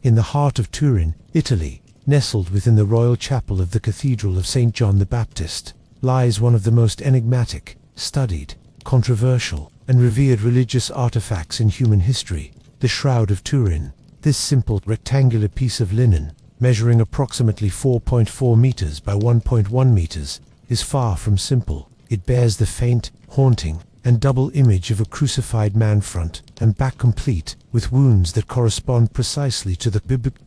In the heart of Turin, Italy, nestled within the royal chapel of the Cathedral of St. John the Baptist, lies one of the most enigmatic, studied, controversial, and revered religious artifacts in human history, the Shroud of Turin. This simple rectangular piece of linen, measuring approximately 4.4 meters by 1.1 meters, is far from simple. It bears the faint, haunting, and double image of a crucified man front and back, complete with wounds that correspond precisely to the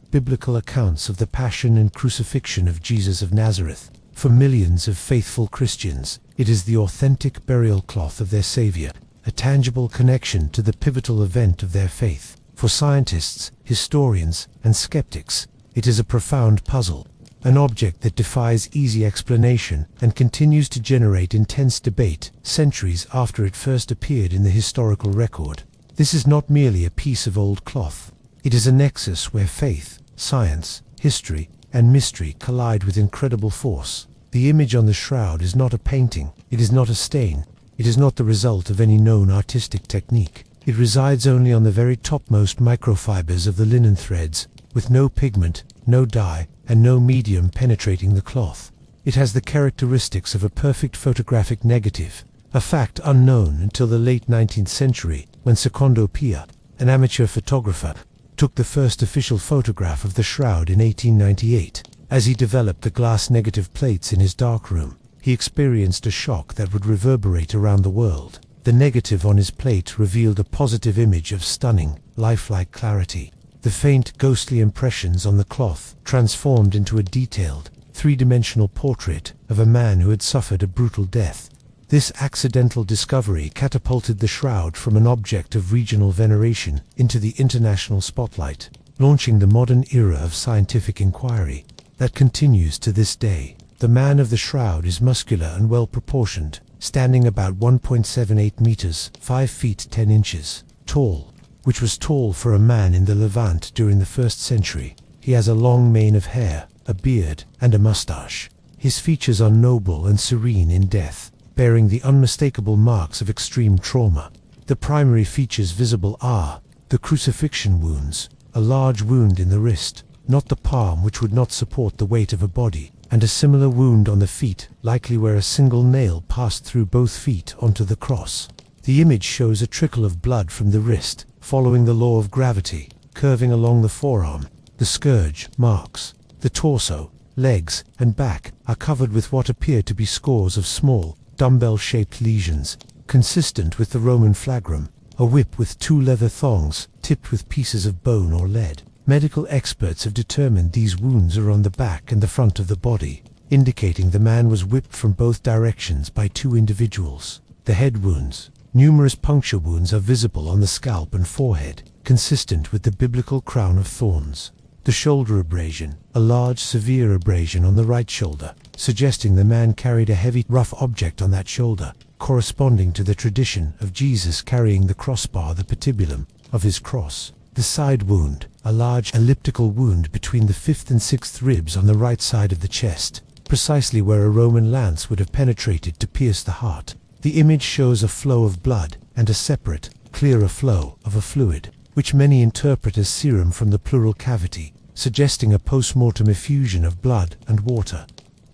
biblical accounts of the Passion and Crucifixion of Jesus of Nazareth. For millions of faithful Christians, it is the authentic burial cloth of their Savior, a tangible connection to the pivotal event of their faith. For scientists, historians, and skeptics, it is a profound puzzle, an object that defies easy explanation and continues to generate intense debate centuries after it first appeared in the historical record. This is not merely a piece of old cloth. It is a nexus where faith, science, history, and mystery collide with incredible force. The image on the shroud is not a painting, it is not a stain, it is not the result of any known artistic technique. It resides only on the very topmost microfibers of the linen threads, with no pigment, no dye, and no medium penetrating the cloth. It has the characteristics of a perfect photographic negative, a fact unknown until the late 19th century, when Secondo Pia, an amateur photographer, took the first official photograph of the shroud in 1898. As he developed the glass negative plates in his darkroom, he experienced a shock that would reverberate around the world. The negative on his plate revealed a positive image of stunning, lifelike clarity. The faint, ghostly impressions on the cloth transformed into a detailed, three-dimensional portrait of a man who had suffered a brutal death. This accidental discovery catapulted the shroud from an object of regional veneration into the international spotlight, launching the modern era of scientific inquiry that continues to this day. The man of the shroud is muscular and well-proportioned, standing about 1.78 meters, 5 feet 10 inches, tall, which was tall for a man in the Levant during the 1st century. He has a long mane of hair, a beard, and a mustache. His features are noble and serene in death, bearing the unmistakable marks of extreme trauma. The primary features visible are the crucifixion wounds, a large wound in the wrist, not the palm which would not support the weight of a body, and a similar wound on the feet, likely where a single nail passed through both feet onto the cross. The image shows a trickle of blood from the wrist, following the law of gravity, curving along the forearm. The scourge marks. The torso, legs, and back are covered with what appear to be scores of small, dumbbell-shaped lesions, consistent with the Roman flagrum, a whip with 2 leather thongs tipped with pieces of bone or lead. Medical experts have determined these wounds are on the back and the front of the body, indicating the man was whipped from both directions by 2 individuals. The head wounds. Numerous puncture wounds are visible on the scalp and forehead, consistent with the biblical crown of thorns. The shoulder abrasion, a large severe abrasion on the right shoulder, suggesting the man carried a heavy, rough object on that shoulder, corresponding to the tradition of Jesus carrying the crossbar, the patibulum, of his cross. The side wound, a large elliptical wound between the 5th and 6th ribs on the right side of the chest, precisely where a Roman lance would have penetrated to pierce the heart. The image shows a flow of blood and a separate, clearer flow of a fluid, which many interpret as serum from the pleural cavity, suggesting a post-mortem effusion of blood and water.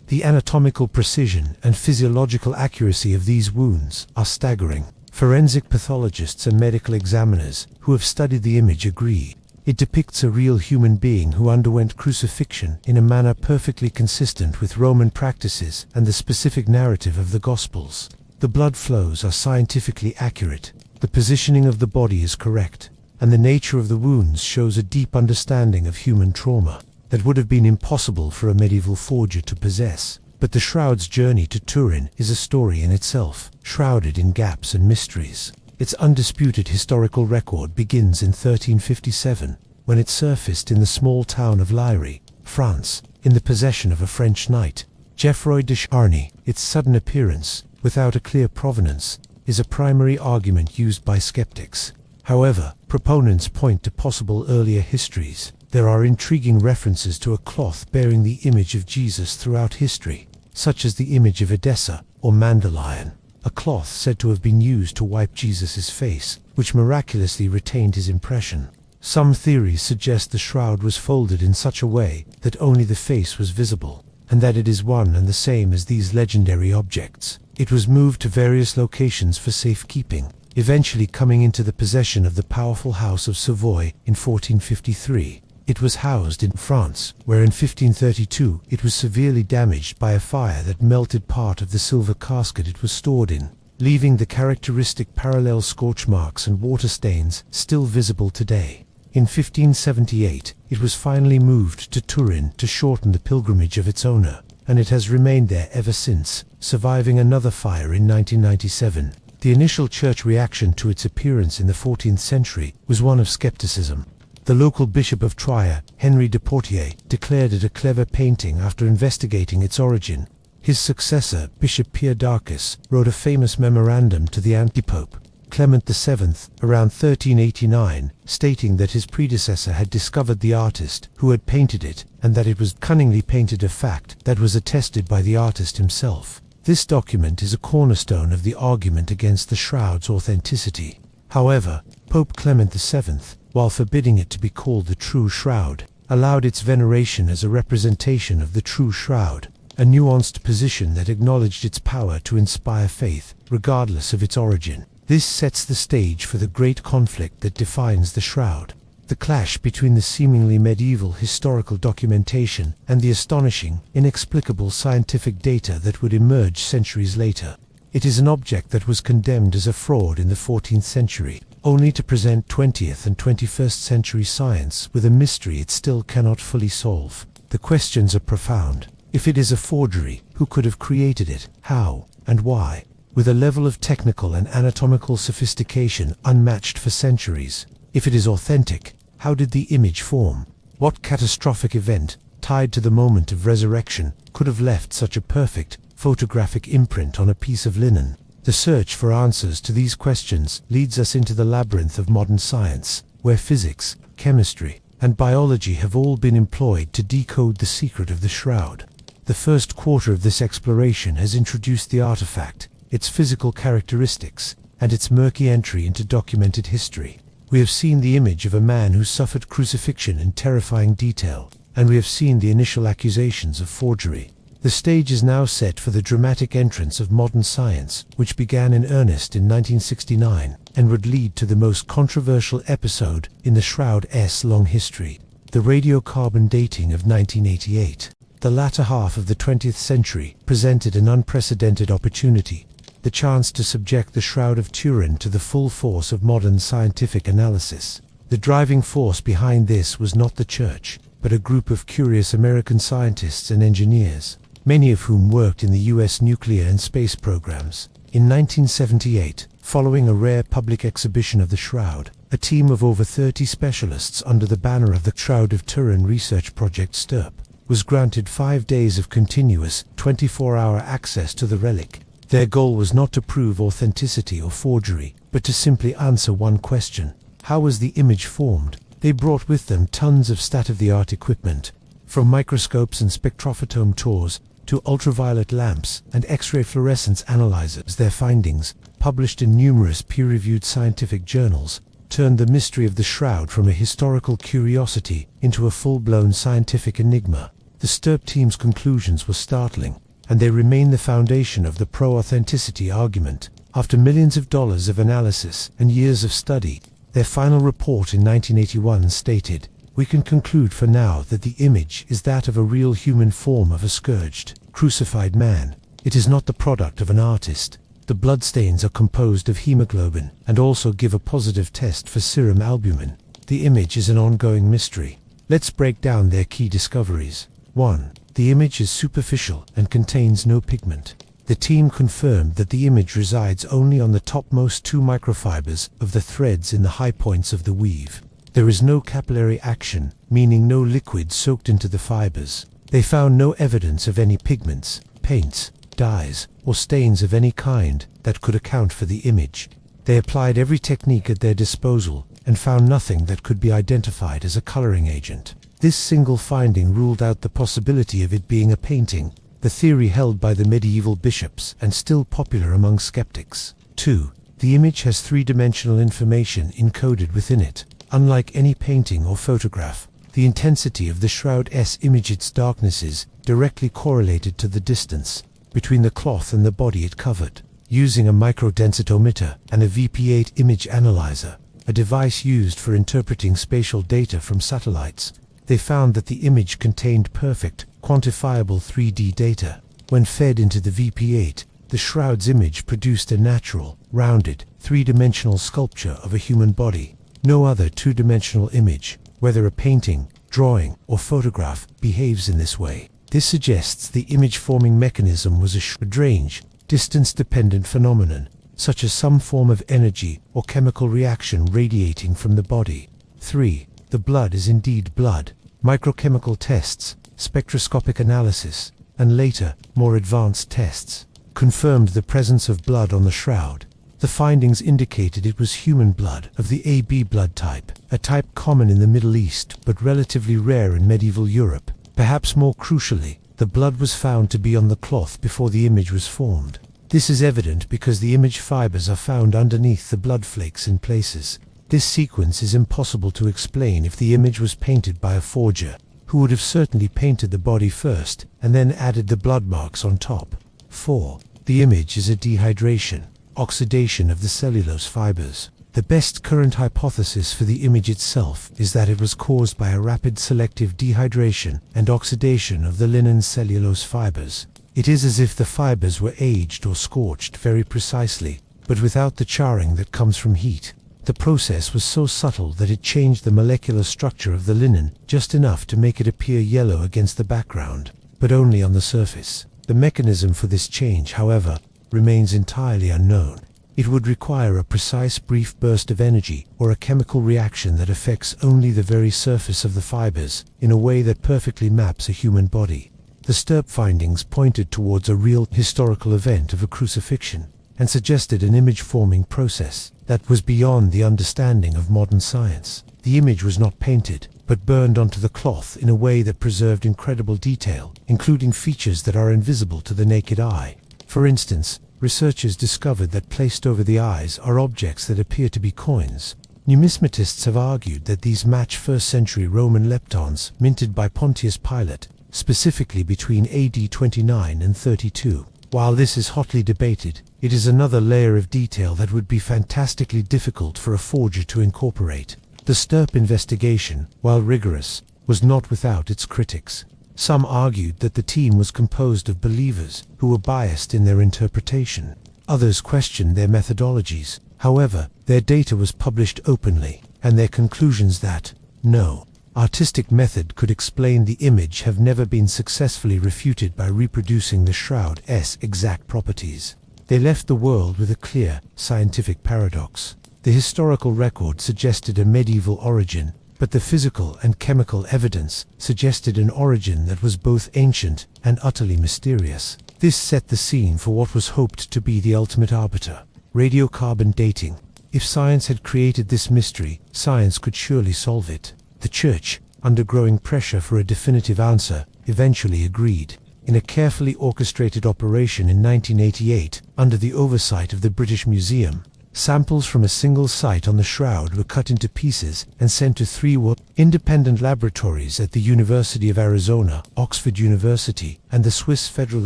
The anatomical precision and physiological accuracy of these wounds are staggering. Forensic pathologists and medical examiners who have studied the image agree. It depicts a real human being who underwent crucifixion in a manner perfectly consistent with Roman practices and the specific narrative of the Gospels. The blood flows are scientifically accurate, the positioning of the body is correct, and the nature of the wounds shows a deep understanding of human trauma that would have been impossible for a medieval forger to possess. But the shroud's journey to Turin is a story in itself, shrouded in gaps and mysteries. Its undisputed historical record begins in 1357, when it surfaced in the small town of Liry, France, in the possession of a French knight, Geoffroy de Charny. Its sudden appearance, without a clear provenance, is a primary argument used by skeptics. However, proponents point to possible earlier histories. There are intriguing references to a cloth bearing the image of Jesus throughout history, such as the image of Edessa or Mandalion, a cloth said to have been used to wipe Jesus' face, which miraculously retained his impression. Some theories suggest the shroud was folded in such a way that only the face was visible, and that it is one and the same as these legendary objects. It was moved to various locations for safekeeping, eventually coming into the possession of the powerful House of Savoy in 1453. It was housed in France, where in 1532 it was severely damaged by a fire that melted part of the silver casket it was stored in, leaving the characteristic parallel scorch marks and water stains still visible today. In 1578, it was finally moved to Turin to shorten the pilgrimage of its owner, and it has remained there ever since, surviving another fire in 1997. The initial church reaction to its appearance in the 14th century was one of skepticism. The local bishop of Trier, Henry de Portier, declared it a clever painting after investigating its origin. His successor, Bishop Pierre d'Arcis, wrote a famous memorandum to the antipope, Clement VII, around 1389, stating that his predecessor had discovered the artist who had painted it, and that it was cunningly painted, a fact that was attested by the artist himself. This document is a cornerstone of the argument against the shroud's authenticity. However, Pope Clement VII, while forbidding it to be called the true shroud, allowed its veneration as a representation of the true shroud, a nuanced position that acknowledged its power to inspire faith, regardless of its origin. This sets the stage for the great conflict that defines the shroud. The clash between the seemingly medieval historical documentation and the astonishing, inexplicable scientific data that would emerge centuries later. It is an object that was condemned as a fraud in the 14th century, only to present 20th and 21st century science with a mystery it still cannot fully solve. The questions are profound. If it is a forgery, who could have created it, how, and why? With a level of technical and anatomical sophistication unmatched for centuries. If it is authentic, how did the image form? What catastrophic event, tied to the moment of resurrection, could have left such a perfect, photographic imprint on a piece of linen? The search for answers to these questions leads us into the labyrinth of modern science, where physics, chemistry, and biology have all been employed to decode the secret of the shroud. The first quarter of this exploration has introduced the artifact, its physical characteristics, and its murky entry into documented history. We have seen the image of a man who suffered crucifixion in terrifying detail, and we have seen the initial accusations of forgery. The stage is now set for the dramatic entrance of modern science, which began in earnest in 1969, and would lead to the most controversial episode in the Shroud's long history, the radiocarbon dating of 1988. The latter half of the 20th century presented an unprecedented opportunity, the chance to subject the Shroud of Turin to the full force of modern scientific analysis. The driving force behind this was not the Church, but a group of curious American scientists and engineers, many of whom worked in the US nuclear and space programs. In 1978, following a rare public exhibition of the Shroud, a team of over 30 specialists under the banner of the Shroud of Turin research project STURP was granted 5 days of continuous, 24-hour access to the relic. Their goal was not to prove authenticity or forgery, but to simply answer one question: how was the image formed? They brought with them tons of state-of-the-art equipment, from microscopes and spectrophoton tours to ultraviolet lamps and X-ray fluorescence analyzers. Their findings, published in numerous peer-reviewed scientific journals, turned the mystery of the shroud from a historical curiosity into a full-blown scientific enigma. The STURP team's conclusions were startling, and they remain the foundation of the pro-authenticity argument. After millions of dollars of analysis and years of study, their final report in 1981 stated, "We can conclude for now that the image is that of a real human form of a scourged, crucified man. It is not the product of an artist. The bloodstains are composed of hemoglobin and also give a positive test for serum albumin. The image is an ongoing mystery." Let's break down their key discoveries. 1. The image is superficial and contains no pigment. The team confirmed that the image resides only on the topmost 2 microfibers of the threads in the high points of the weave. There is no capillary action, meaning no liquid soaked into the fibers. They found no evidence of any pigments, paints, dyes, or stains of any kind that could account for the image. They applied every technique at their disposal and found nothing that could be identified as a coloring agent. This single finding ruled out the possibility of it being a painting, the theory held by the medieval bishops and still popular among skeptics. 2. The image has 3-dimensional information encoded within it. Unlike any painting or photograph, the intensity of the Shroud's image, its darkness, is directly correlated to the distance between the cloth and the body it covered. Using a microdensitometer and a VP8 image analyzer, a device used for interpreting spatial data from satellites, they found that the image contained perfect, quantifiable 3D data. When fed into the VP8, the Shroud's image produced a natural, rounded, three-dimensional sculpture of a human body. No other two-dimensional image, whether a painting, drawing, or photograph, behaves in this way. This suggests the image-forming mechanism was a strange, distance-dependent phenomenon, such as some form of energy or chemical reaction radiating from the body. 3. The blood is indeed blood. Microchemical tests, spectroscopic analysis, and later, more advanced tests, confirmed the presence of blood on the Shroud. The findings indicated it was human blood of the AB blood type, a type common in the Middle East but relatively rare in medieval Europe. Perhaps more crucially, the blood was found to be on the cloth before the image was formed. This is evident because the image fibers are found underneath the blood flakes in places. This sequence is impossible to explain if the image was painted by a forger, who would have certainly painted the body first and then added the blood marks on top. 4. The image is a dehydration, oxidation of the cellulose fibers. The best current hypothesis for the image itself is that it was caused by a rapid selective dehydration and oxidation of the linen cellulose fibers. It is as if the fibers were aged or scorched very precisely, but without the charring that comes from heat. The process was so subtle that it changed the molecular structure of the linen just enough to make it appear yellow against the background, but only on the surface. The mechanism for this change, however, remains entirely unknown. It would require a precise brief burst of energy or a chemical reaction that affects only the very surface of the fibers in a way that perfectly maps a human body. The STERP findings pointed towards a real historical event of a crucifixion and suggested an image-forming process that was beyond the understanding of modern science. The image was not painted, but burned onto the cloth in a way that preserved incredible detail, including features that are invisible to the naked eye. For instance, researchers discovered that placed over the eyes are objects that appear to be coins. Numismatists have argued that these match 1st century Roman leptons minted by Pontius Pilate, specifically between AD 29 and 32. While this is hotly debated, it is another layer of detail that would be fantastically difficult for a forger to incorporate. The STERP investigation, while rigorous, was not without its critics. Some argued that the team was composed of believers who were biased in their interpretation. Others questioned their methodologies. However, their data was published openly, and their conclusions that no artistic method could explain the image have never been successfully refuted by reproducing the Shroud's exact properties. They left the world with a clear, scientific paradox. The historical record suggested a medieval origin, but the physical and chemical evidence suggested an origin that was both ancient and utterly mysterious. This set the scene for what was hoped to be the ultimate arbiter: radiocarbon dating. If science had created this mystery, science could surely solve it. The Church, under growing pressure for a definitive answer, eventually agreed. In a carefully orchestrated operation in 1988, under the oversight of the British Museum, samples from a single site on the Shroud were cut into pieces and sent to 3 independent laboratories at the University of Arizona, Oxford University, and the Swiss Federal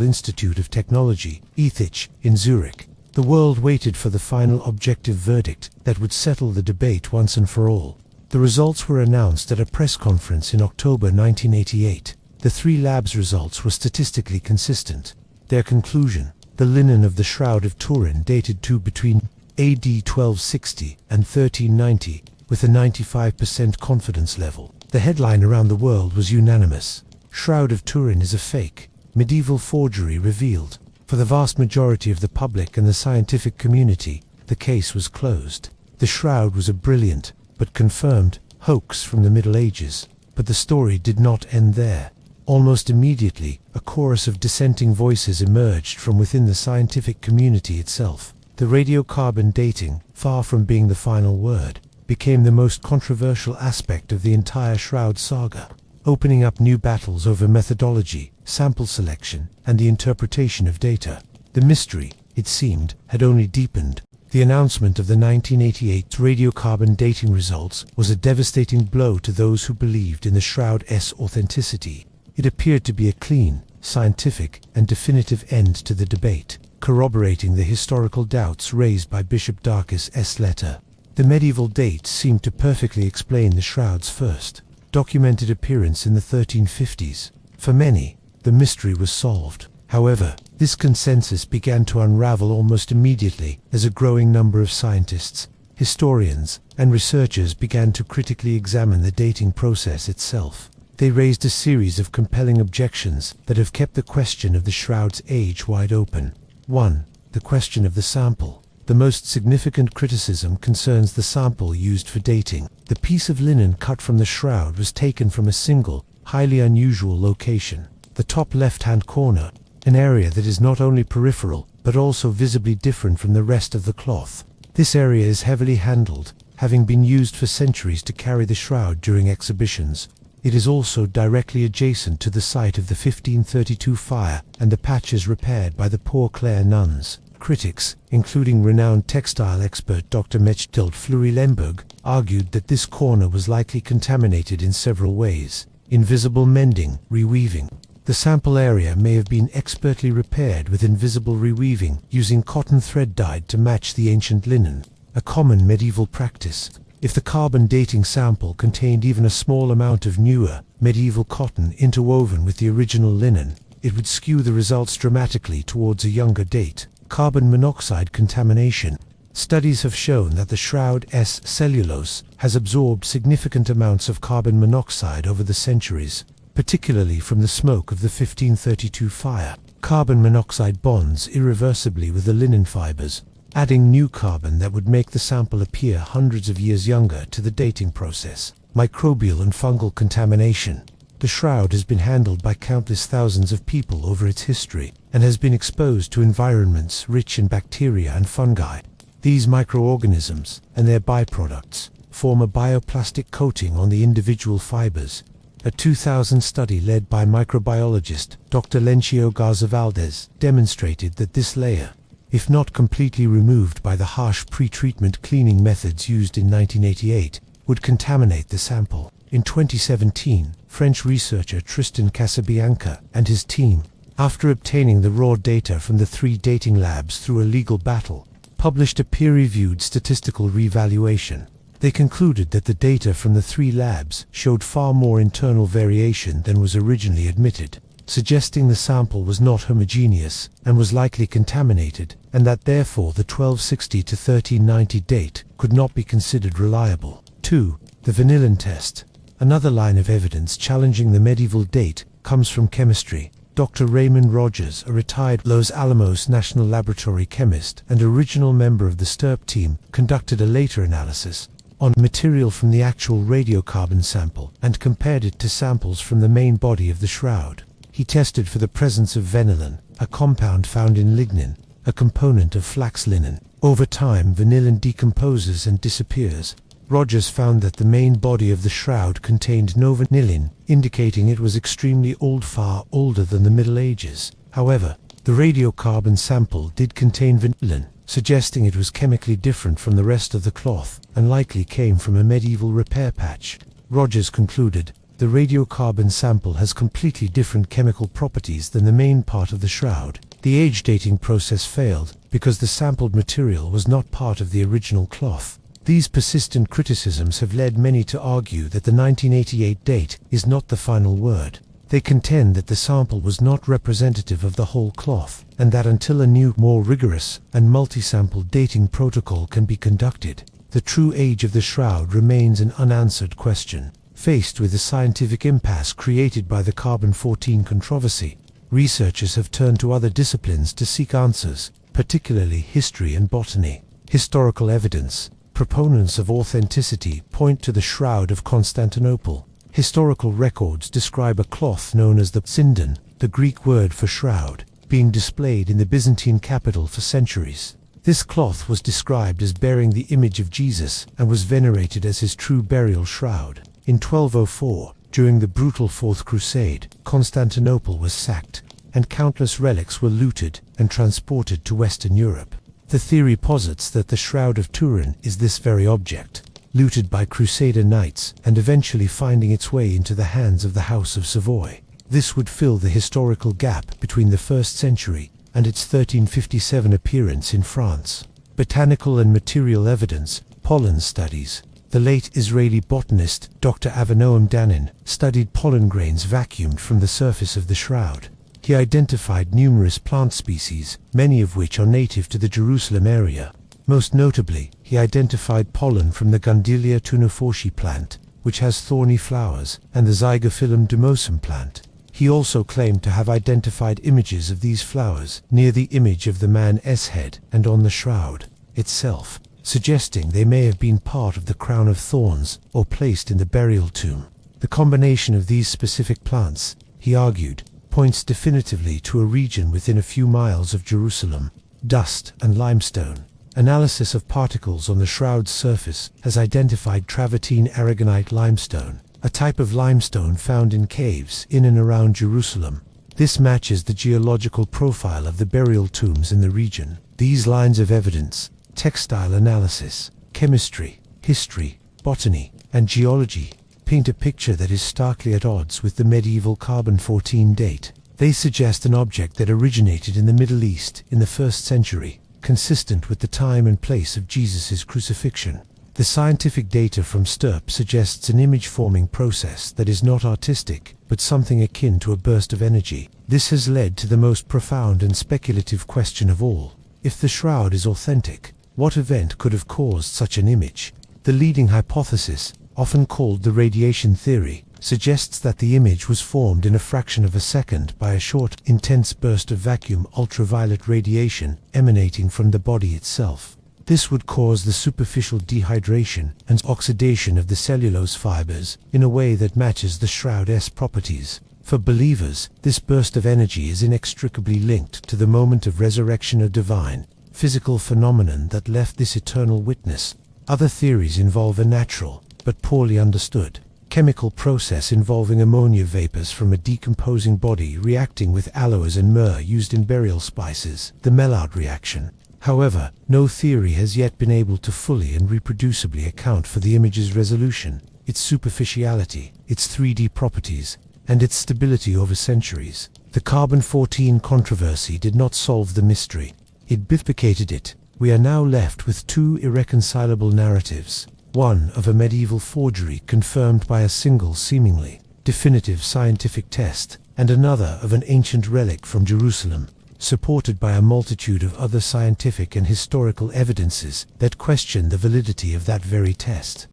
Institute of Technology, ETH, in Zurich. The world waited for the final objective verdict that would settle the debate once and for all. The results were announced at a press conference in October 1988. The 3 labs' results were statistically consistent. Their conclusion: the linen of the Shroud of Turin dated to between AD 1260 and 1390, with a 95% confidence level. The headline around the world was unanimous: Shroud of Turin is a fake, medieval forgery revealed. For the vast majority of the public and the scientific community, the case was closed. The Shroud was a brilliant, but confirmed, hoax from the Middle Ages. But the story did not end there. Almost immediately, a chorus of dissenting voices emerged from within the scientific community itself. The radiocarbon dating, far from being the final word, became the most controversial aspect of the entire Shroud saga, opening up new battles over methodology, sample selection, and the interpretation of data. The mystery, it seemed, had only deepened. The announcement of the 1988 radiocarbon dating results was a devastating blow to those who believed in the Shroud's authenticity. It appeared to be a clean, scientific, and definitive end to the debate, corroborating the historical doubts raised by Bishop Darkis's letter. The medieval dates seemed to perfectly explain the shroud's first documented appearance in the 1350s. For many, the mystery was solved. However, this consensus began to unravel almost immediately as a growing number of scientists, historians, and researchers began to critically examine the dating process itself. They raised a series of compelling objections that have kept the question of the shroud's age wide open. 1. The question of the sample. The most significant criticism concerns the sample used for dating. The piece of linen cut from the shroud was taken from a single, highly unusual location. The top left-hand corner, an area that is not only peripheral, but also visibly different from the rest of the cloth. This area is heavily handled, having been used for centuries to carry the shroud during exhibitions. It is also directly adjacent to the site of the 1532 fire and the patches repaired by the Poor Clare nuns. Critics, including renowned textile expert Dr. Mechthild Fleury-Lemberg, argued that this corner was likely contaminated in several ways. Invisible mending, reweaving. The sample area may have been expertly repaired with invisible reweaving, using cotton thread dyed to match the ancient linen, a common medieval practice. If the carbon dating sample contained even a small amount of newer, medieval cotton interwoven with the original linen, it would skew the results dramatically towards a younger date. Carbon monoxide contamination. Studies have shown that the shroud's cellulose has absorbed significant amounts of carbon monoxide over the centuries, particularly from the smoke of the 1532 fire. Carbon monoxide bonds irreversibly with the linen fibers, adding new carbon that would make the sample appear hundreds of years younger to the dating process. Microbial and fungal contamination. The shroud has been handled by countless thousands of people over its history, and has been exposed to environments rich in bacteria and fungi. These microorganisms, and their byproducts, form a bioplastic coating on the individual fibers. A 2000 study led by microbiologist Dr. Lencio Garza Valdez demonstrated that this layer, if not completely removed by the harsh pre-treatment cleaning methods used in 1988, would contaminate the sample. In 2017, French researcher Tristan Casabianca and his team, after obtaining the raw data from the 3 dating labs through a legal battle, published a peer-reviewed statistical revaluation. They concluded that the data from the 3 labs showed far more internal variation than was originally admitted, suggesting the sample was not homogeneous and was likely contaminated, and that therefore the 1260 to 1390 date could not be considered reliable. 2. The vanillin test. Another line of evidence challenging the medieval date comes from chemistry. Dr. Raymond Rogers, a retired Los Alamos National Laboratory chemist and original member of the STURP team, conducted a later analysis on material from the actual radiocarbon sample and compared it to samples from the main body of the shroud. He tested for the presence of vanillin, a compound found in lignin, a component of flax linen. Over time, vanillin decomposes and disappears. Rogers found that the main body of the shroud contained no vanillin, indicating it was extremely old, far older than the Middle Ages. However, the radiocarbon sample did contain vanillin, suggesting it was chemically different from the rest of the cloth, and likely came from a medieval repair patch. Rogers concluded, the radiocarbon sample has completely different chemical properties than the main part of the shroud. The age dating process failed, because the sampled material was not part of the original cloth. These persistent criticisms have led many to argue that the 1988 date is not the final word. They contend that the sample was not representative of the whole cloth, and that until a new, more rigorous, and multi-sample dating protocol can be conducted, the true age of the shroud remains an unanswered question. Faced with the scientific impasse created by the carbon-14 controversy, researchers have turned to other disciplines to seek answers, particularly history and botany. Historical evidence. Proponents of authenticity point to the Shroud of Constantinople. Historical records describe a cloth known as the sindon, the Greek word for shroud, being displayed in the Byzantine capital for centuries. This cloth was described as bearing the image of Jesus and was venerated as his true burial shroud. In 1204, during the brutal Fourth Crusade, Constantinople was sacked, and countless relics were looted and transported to Western Europe. The theory posits that the Shroud of Turin is this very object, looted by Crusader knights and eventually finding its way into the hands of the House of Savoy. This would fill the historical gap between the 1st century and its 1357 appearance in France. Botanical and material evidence, pollen studies. The late Israeli botanist Dr. Avinoam Danin studied pollen grains vacuumed from the surface of the shroud. He identified numerous plant species, many of which are native to the Jerusalem area. Most notably, he identified pollen from the Gundelia tunofortii plant, which has thorny flowers, and the Zygophyllum dumosum plant. He also claimed to have identified images of these flowers near the image of the man's head and on the shroud itself, suggesting they may have been part of the crown of thorns or placed in the burial tomb. The combination of these specific plants, he argued, points definitively to a region within a few miles of Jerusalem. Dust and limestone. Analysis of particles on the shroud's surface has identified travertine aragonite limestone, a type of limestone found in caves in and around Jerusalem. This matches the geological profile of the burial tombs in the region. These lines of evidence, textile analysis, chemistry, history, botany, and geology, paint a picture that is starkly at odds with the medieval carbon-14 date. They suggest an object that originated in the Middle East in the 1st century, consistent with the time and place of Jesus' crucifixion. The scientific data from Stirp suggests an image-forming process that is not artistic, but something akin to a burst of energy. This has led to the most profound and speculative question of all. If the shroud is authentic, what event could have caused such an image? The leading hypothesis, often called the radiation theory, suggests that the image was formed in a fraction of a second by a short, intense burst of vacuum ultraviolet radiation emanating from the body itself. This would cause the superficial dehydration and oxidation of the cellulose fibers in a way that matches the shroud's properties. For believers, this burst of energy is inextricably linked to the moment of resurrection, a divine, physical phenomenon that left this eternal witness. Other theories involve a natural, but poorly understood, chemical process involving ammonia vapors from a decomposing body reacting with aloes and myrrh used in burial spices, the Maillard reaction. However, no theory has yet been able to fully and reproducibly account for the image's resolution, its superficiality, its 3D properties, and its stability over centuries. The carbon-14 controversy did not solve the mystery. It bifurcated it. We are now left with two irreconcilable narratives. One of a medieval forgery confirmed by a single seemingly definitive scientific test, and another of an ancient relic from Jerusalem, supported by a multitude of other scientific and historical evidences that question the validity of that very test.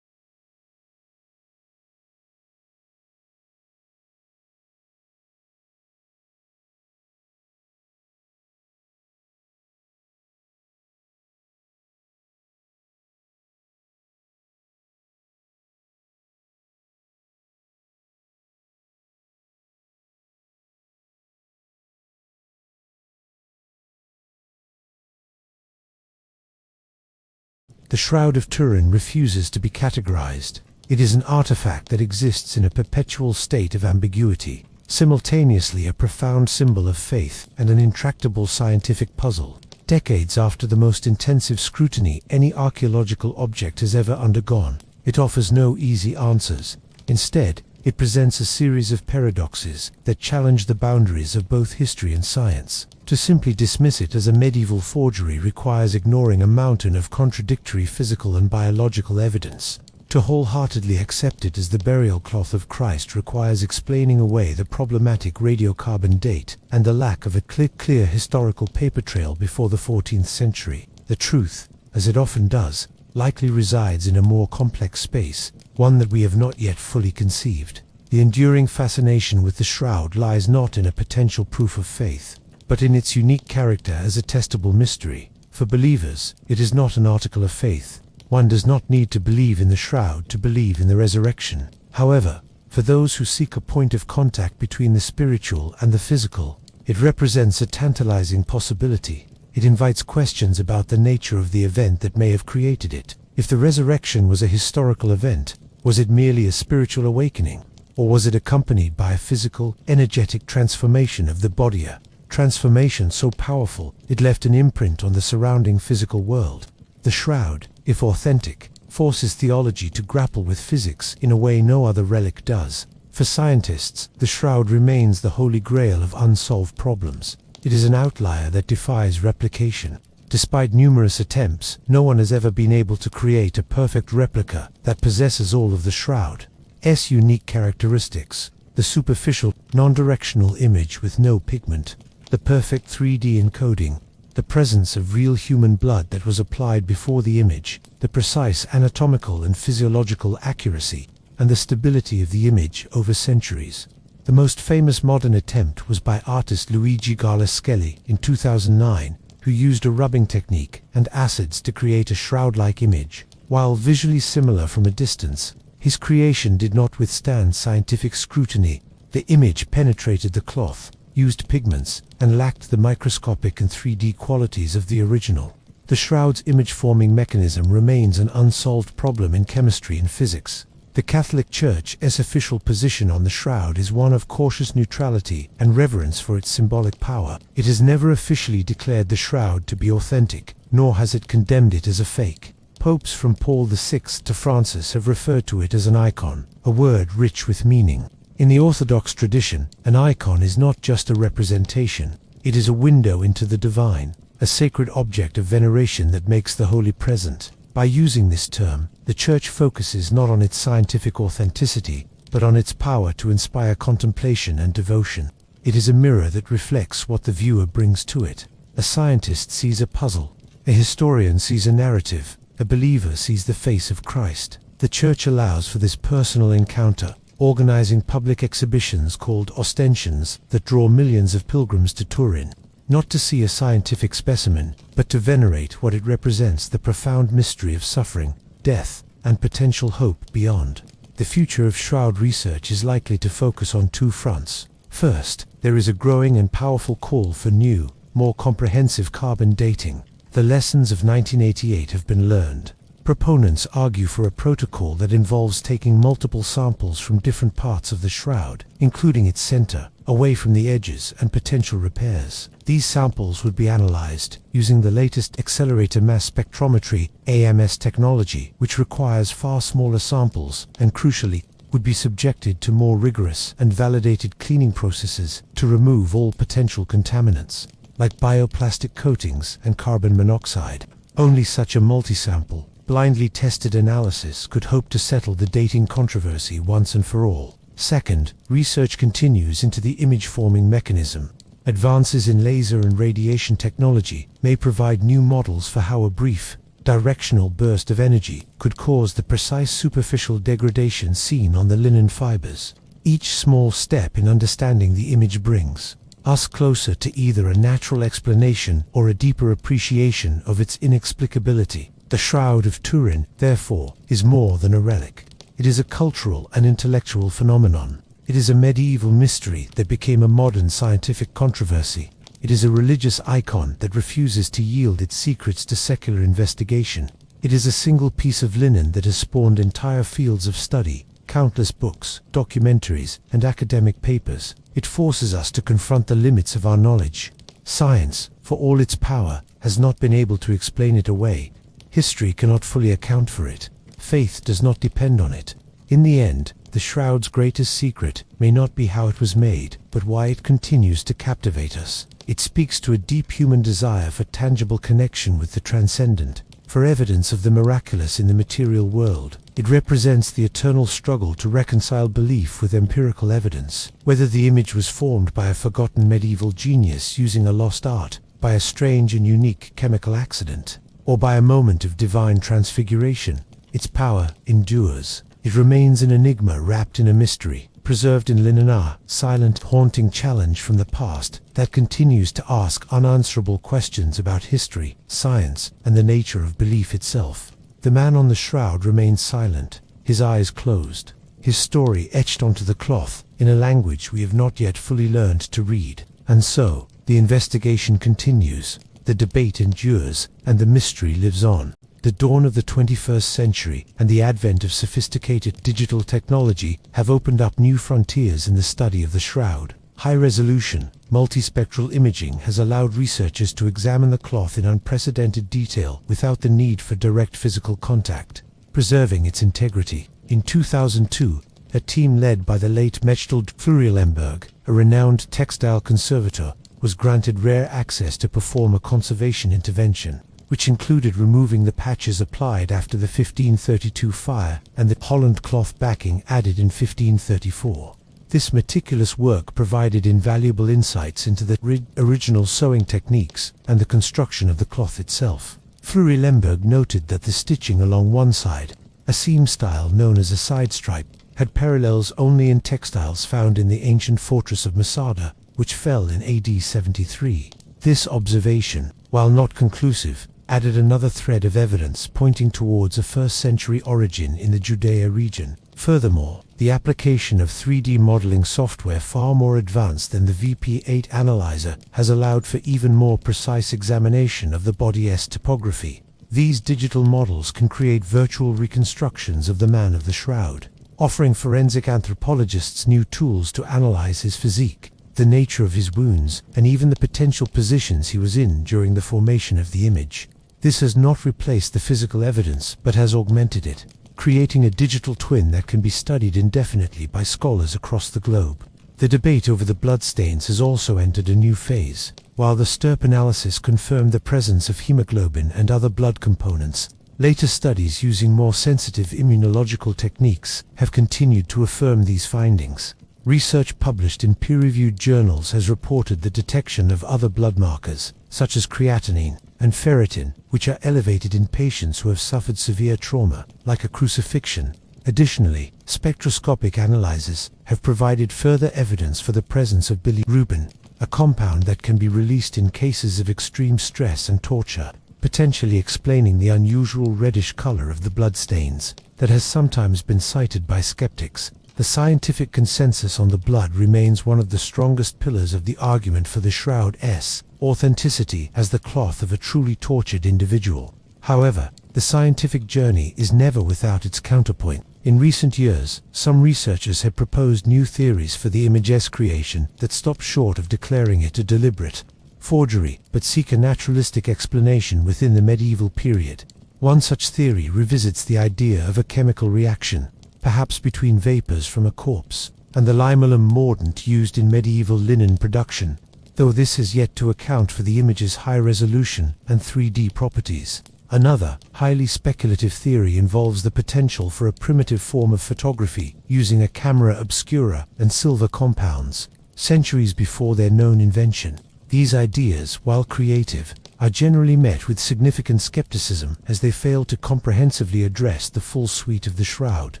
The Shroud of Turin refuses to be categorized. It is an artifact that exists in a perpetual state of ambiguity, simultaneously a profound symbol of faith and an intractable scientific puzzle. Decades after the most intensive scrutiny any archaeological object has ever undergone, it offers no easy answers. Instead, it presents a series of paradoxes that challenge the boundaries of both history and science. To simply dismiss it as a medieval forgery requires ignoring a mountain of contradictory physical and biological evidence. To wholeheartedly accept it as the burial cloth of Christ requires explaining away the problematic radiocarbon date and the lack of a clear historical paper trail before the 14th century. The truth, as it often does, likely resides in a more complex space, one that we have not yet fully conceived. The enduring fascination with the shroud lies not in a potential proof of faith, but in its unique character as a testable mystery. For believers, it is not an article of faith. One does not need to believe in the shroud to believe in the resurrection. However, for those who seek a point of contact between the spiritual and the physical, it represents a tantalizing possibility. It invites questions about the nature of the event that may have created it. If the resurrection was a historical event, was it merely a spiritual awakening? Or was it accompanied by a physical, energetic transformation of the body? A transformation so powerful, it left an imprint on the surrounding physical world. The shroud, if authentic, forces theology to grapple with physics in a way no other relic does. For scientists, the shroud remains the holy grail of unsolved problems. It is an outlier that defies replication. Despite numerous attempts, no one has ever been able to create a perfect replica that possesses all of the shroud's unique characteristics. The superficial, non-directional image with no pigment, the perfect 3D encoding, the presence of real human blood that was applied before the image, the precise anatomical and physiological accuracy, and the stability of the image over centuries. The most famous modern attempt was by artist Luigi Galli-Skelly in 2009, who used a rubbing technique and acids to create a shroud-like image. While visually similar from a distance, his creation did not withstand scientific scrutiny. The image penetrated the cloth, used pigments, and lacked the microscopic and 3D qualities of the original. The shroud's image-forming mechanism remains an unsolved problem in chemistry and physics. The Catholic Church's official position on the shroud is one of cautious neutrality and reverence for its symbolic power. It has never officially declared the shroud to be authentic, nor has it condemned it as a fake. Popes from Paul VI to Francis have referred to it as an icon, a word rich with meaning. In the Orthodox tradition, an icon is not just a representation, it is a window into the divine, a sacred object of veneration that makes the holy present. By using this term, the Church focuses not on its scientific authenticity, but on its power to inspire contemplation and devotion. It is a mirror that reflects what the viewer brings to it. A scientist sees a puzzle, a historian sees a narrative, a believer sees the face of Christ. The Church allows for this personal encounter, organizing public exhibitions called ostensions that draw millions of pilgrims to Turin, not to see a scientific specimen, but to venerate what it represents: the profound mystery of suffering, death, and potential hope beyond. The future of shroud research is likely to focus on two fronts. First, there is a growing and powerful call for new, more comprehensive carbon dating. The lessons of 1988 have been learned. Proponents argue for a protocol that involves taking multiple samples from different parts of the shroud, including its center, away from the edges and potential repairs. These samples would be analyzed using the latest accelerator mass spectrometry (AMS) technology, which requires far smaller samples and, crucially, would be subjected to more rigorous and validated cleaning processes to remove all potential contaminants, like bioplastic coatings and carbon monoxide. Only such a multi-sample, blindly tested analysis could hope to settle the dating controversy once and for all. Second, research continues into the image-forming mechanism. Advances in laser and radiation technology may provide new models for how a brief, directional burst of energy could cause the precise superficial degradation seen on the linen fibers. Each small step in understanding the image brings us closer to either a natural explanation or a deeper appreciation of its inexplicability. The Shroud of Turin, therefore, is more than a relic. It is a cultural and intellectual phenomenon. It is a medieval mystery that became a modern scientific controversy. It is a religious icon that refuses to yield its secrets to secular investigation. It is a single piece of linen that has spawned entire fields of study, countless books, documentaries, and academic papers. It forces us to confront the limits of our knowledge. Science, for all its power, has not been able to explain it away. History cannot fully account for it. Faith does not depend on it. In the end, the shroud's greatest secret may not be how it was made, but why it continues to captivate us. It speaks to a deep human desire for tangible connection with the transcendent, for evidence of the miraculous in the material world. It represents the eternal struggle to reconcile belief with empirical evidence. Whether the image was formed by a forgotten medieval genius using a lost art, by a strange and unique chemical accident, or by a moment of divine transfiguration, its power endures. It remains an enigma wrapped in a mystery, preserved in linen, a silent, haunting challenge from the past that continues to ask unanswerable questions about history, science, and the nature of belief itself. The man on the shroud remains silent, his eyes closed, his story etched onto the cloth in a language we have not yet fully learned to read. And so, the investigation continues, the debate endures, and the mystery lives on. The dawn of the 21st century and the advent of sophisticated digital technology have opened up new frontiers in the study of the shroud. High-resolution, multispectral imaging has allowed researchers to examine the cloth in unprecedented detail without the need for direct physical contact, preserving its integrity. In 2002, a team led by the late Mechthild Fleury-Lemberg, a renowned textile conservator, was granted rare access to perform a conservation intervention, which included removing the patches applied after the 1532 fire and the Holland cloth backing added in 1534. This meticulous work provided invaluable insights into the original sewing techniques and the construction of the cloth itself. Fleury-Lemberg noted that the stitching along one side, a seam style known as a side stripe, had parallels only in textiles found in the ancient fortress of Masada, which fell in AD 73. This observation, while not conclusive, added another thread of evidence pointing towards a first-century origin in the Judea region. Furthermore, the application of 3D modeling software far more advanced than the VP8 analyzer has allowed for even more precise examination of the body's topography. These digital models can create virtual reconstructions of the man of the shroud, offering forensic anthropologists new tools to analyze his physique, the nature of his wounds, and even the potential positions he was in during the formation of the image. This has not replaced the physical evidence, but has augmented it, creating a digital twin that can be studied indefinitely by scholars across the globe. The debate over the bloodstains has also entered a new phase. While the STIRP analysis confirmed the presence of hemoglobin and other blood components, later studies using more sensitive immunological techniques have continued to affirm these findings. Research published in peer-reviewed journals has reported the detection of other blood markers, such as creatinine and ferritin, which are elevated in patients who have suffered severe trauma, like a crucifixion. Additionally, spectroscopic analyses have provided further evidence for the presence of bilirubin, a compound that can be released in cases of extreme stress and torture, potentially explaining the unusual reddish color of the bloodstains that has sometimes been cited by skeptics. The scientific consensus on the blood remains one of the strongest pillars of the argument for the shroud's authenticity as the cloth of a truly tortured individual. However, the scientific journey is never without its counterpoint. In recent years, some researchers have proposed new theories for the image's creation that stop short of declaring it a deliberate forgery, but seek a naturalistic explanation within the medieval period. One such theory revisits the idea of a chemical reaction, perhaps between vapors from a corpse, and the limolum mordant used in medieval linen production, though this has yet to account for the image's high resolution and 3D properties. Another, highly speculative theory involves the potential for a primitive form of photography using a camera obscura and silver compounds, centuries before their known invention. These ideas, while creative, are generally met with significant skepticism as they fail to comprehensively address the full suite of the shroud's